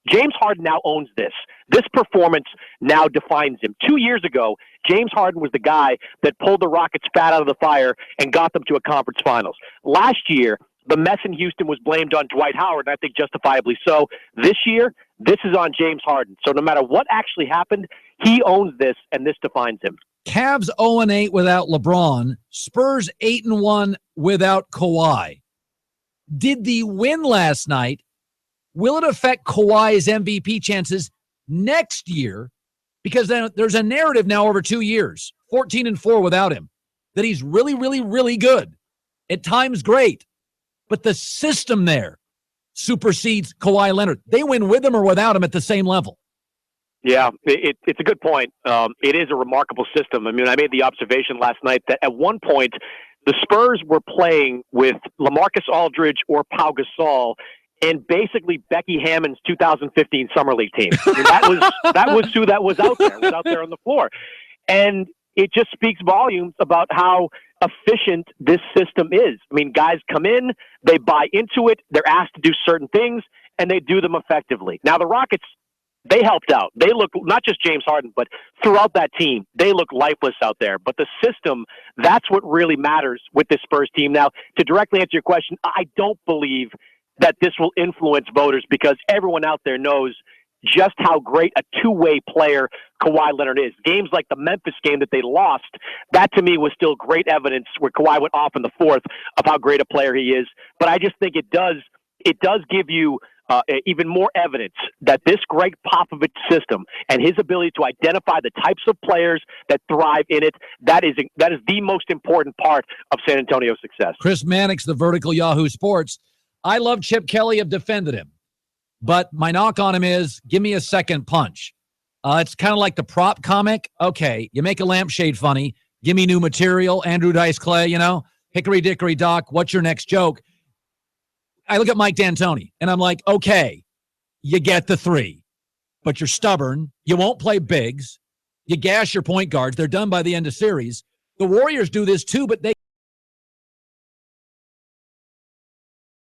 James Harden now owns this. This performance now defines him. 2 years ago, James Harden was the guy that pulled the Rockets fat out of the fire and got them to a conference finals. Last year, the mess in Houston was blamed on Dwight Howard, and I think justifiably so. This year, this is on James Harden. So no matter what actually happened, he owns this, and this defines him. Cavs 0-8 without LeBron. Spurs 8-1 without Kawhi. Did the win last night, will it affect Kawhi's MVP chances next year? Because then there's a narrative now over 2 years, 14-4 without him, that he's really, really, really good. At times great. But the system there supersedes Kawhi Leonard. They win with him or without him at the same level. Yeah, it's a good point. It is a remarkable system. I mean, I made the observation last night that at one point, the Spurs were playing with LaMarcus Aldridge or Pau Gasol and basically Becky Hammond's 2015 Summer League team. I mean, that was who that was out there on the floor. And it just speaks volumes about how efficient this system is. I mean, guys come in, they buy into it, they're asked to do certain things, and they do them effectively. Now, the Rockets, they helped out. They look, not just James Harden, but throughout that team, they look lifeless out there. But the system, that's what really matters with this Spurs team. Now, to directly answer your question, I don't believe that this will influence voters because everyone out there knows just how great a two-way player Kawhi Leonard is. Games like the Memphis game that they lost, that to me was still great evidence where Kawhi went off in the fourth of how great a player he is. But I just think it does give you even more evidence that this Greg Popovich system and his ability to identify the types of players that thrive in it, that is the most important part of San Antonio's success. Chris Mannix, The Vertical, Yahoo Sports. I love Chip Kelly. Have defended him. But my knock on him is, give me a second punch. It's kind of like the prop comic. Okay, you make a lampshade funny. Give me new material. Andrew Dice Clay, hickory dickory dock. What's your next joke? I look at Mike D'Antoni, and I'm like, okay, you get the 3. But you're stubborn. You won't play bigs. You gash your point guards. They're done by the end of series. The Warriors do this too, but they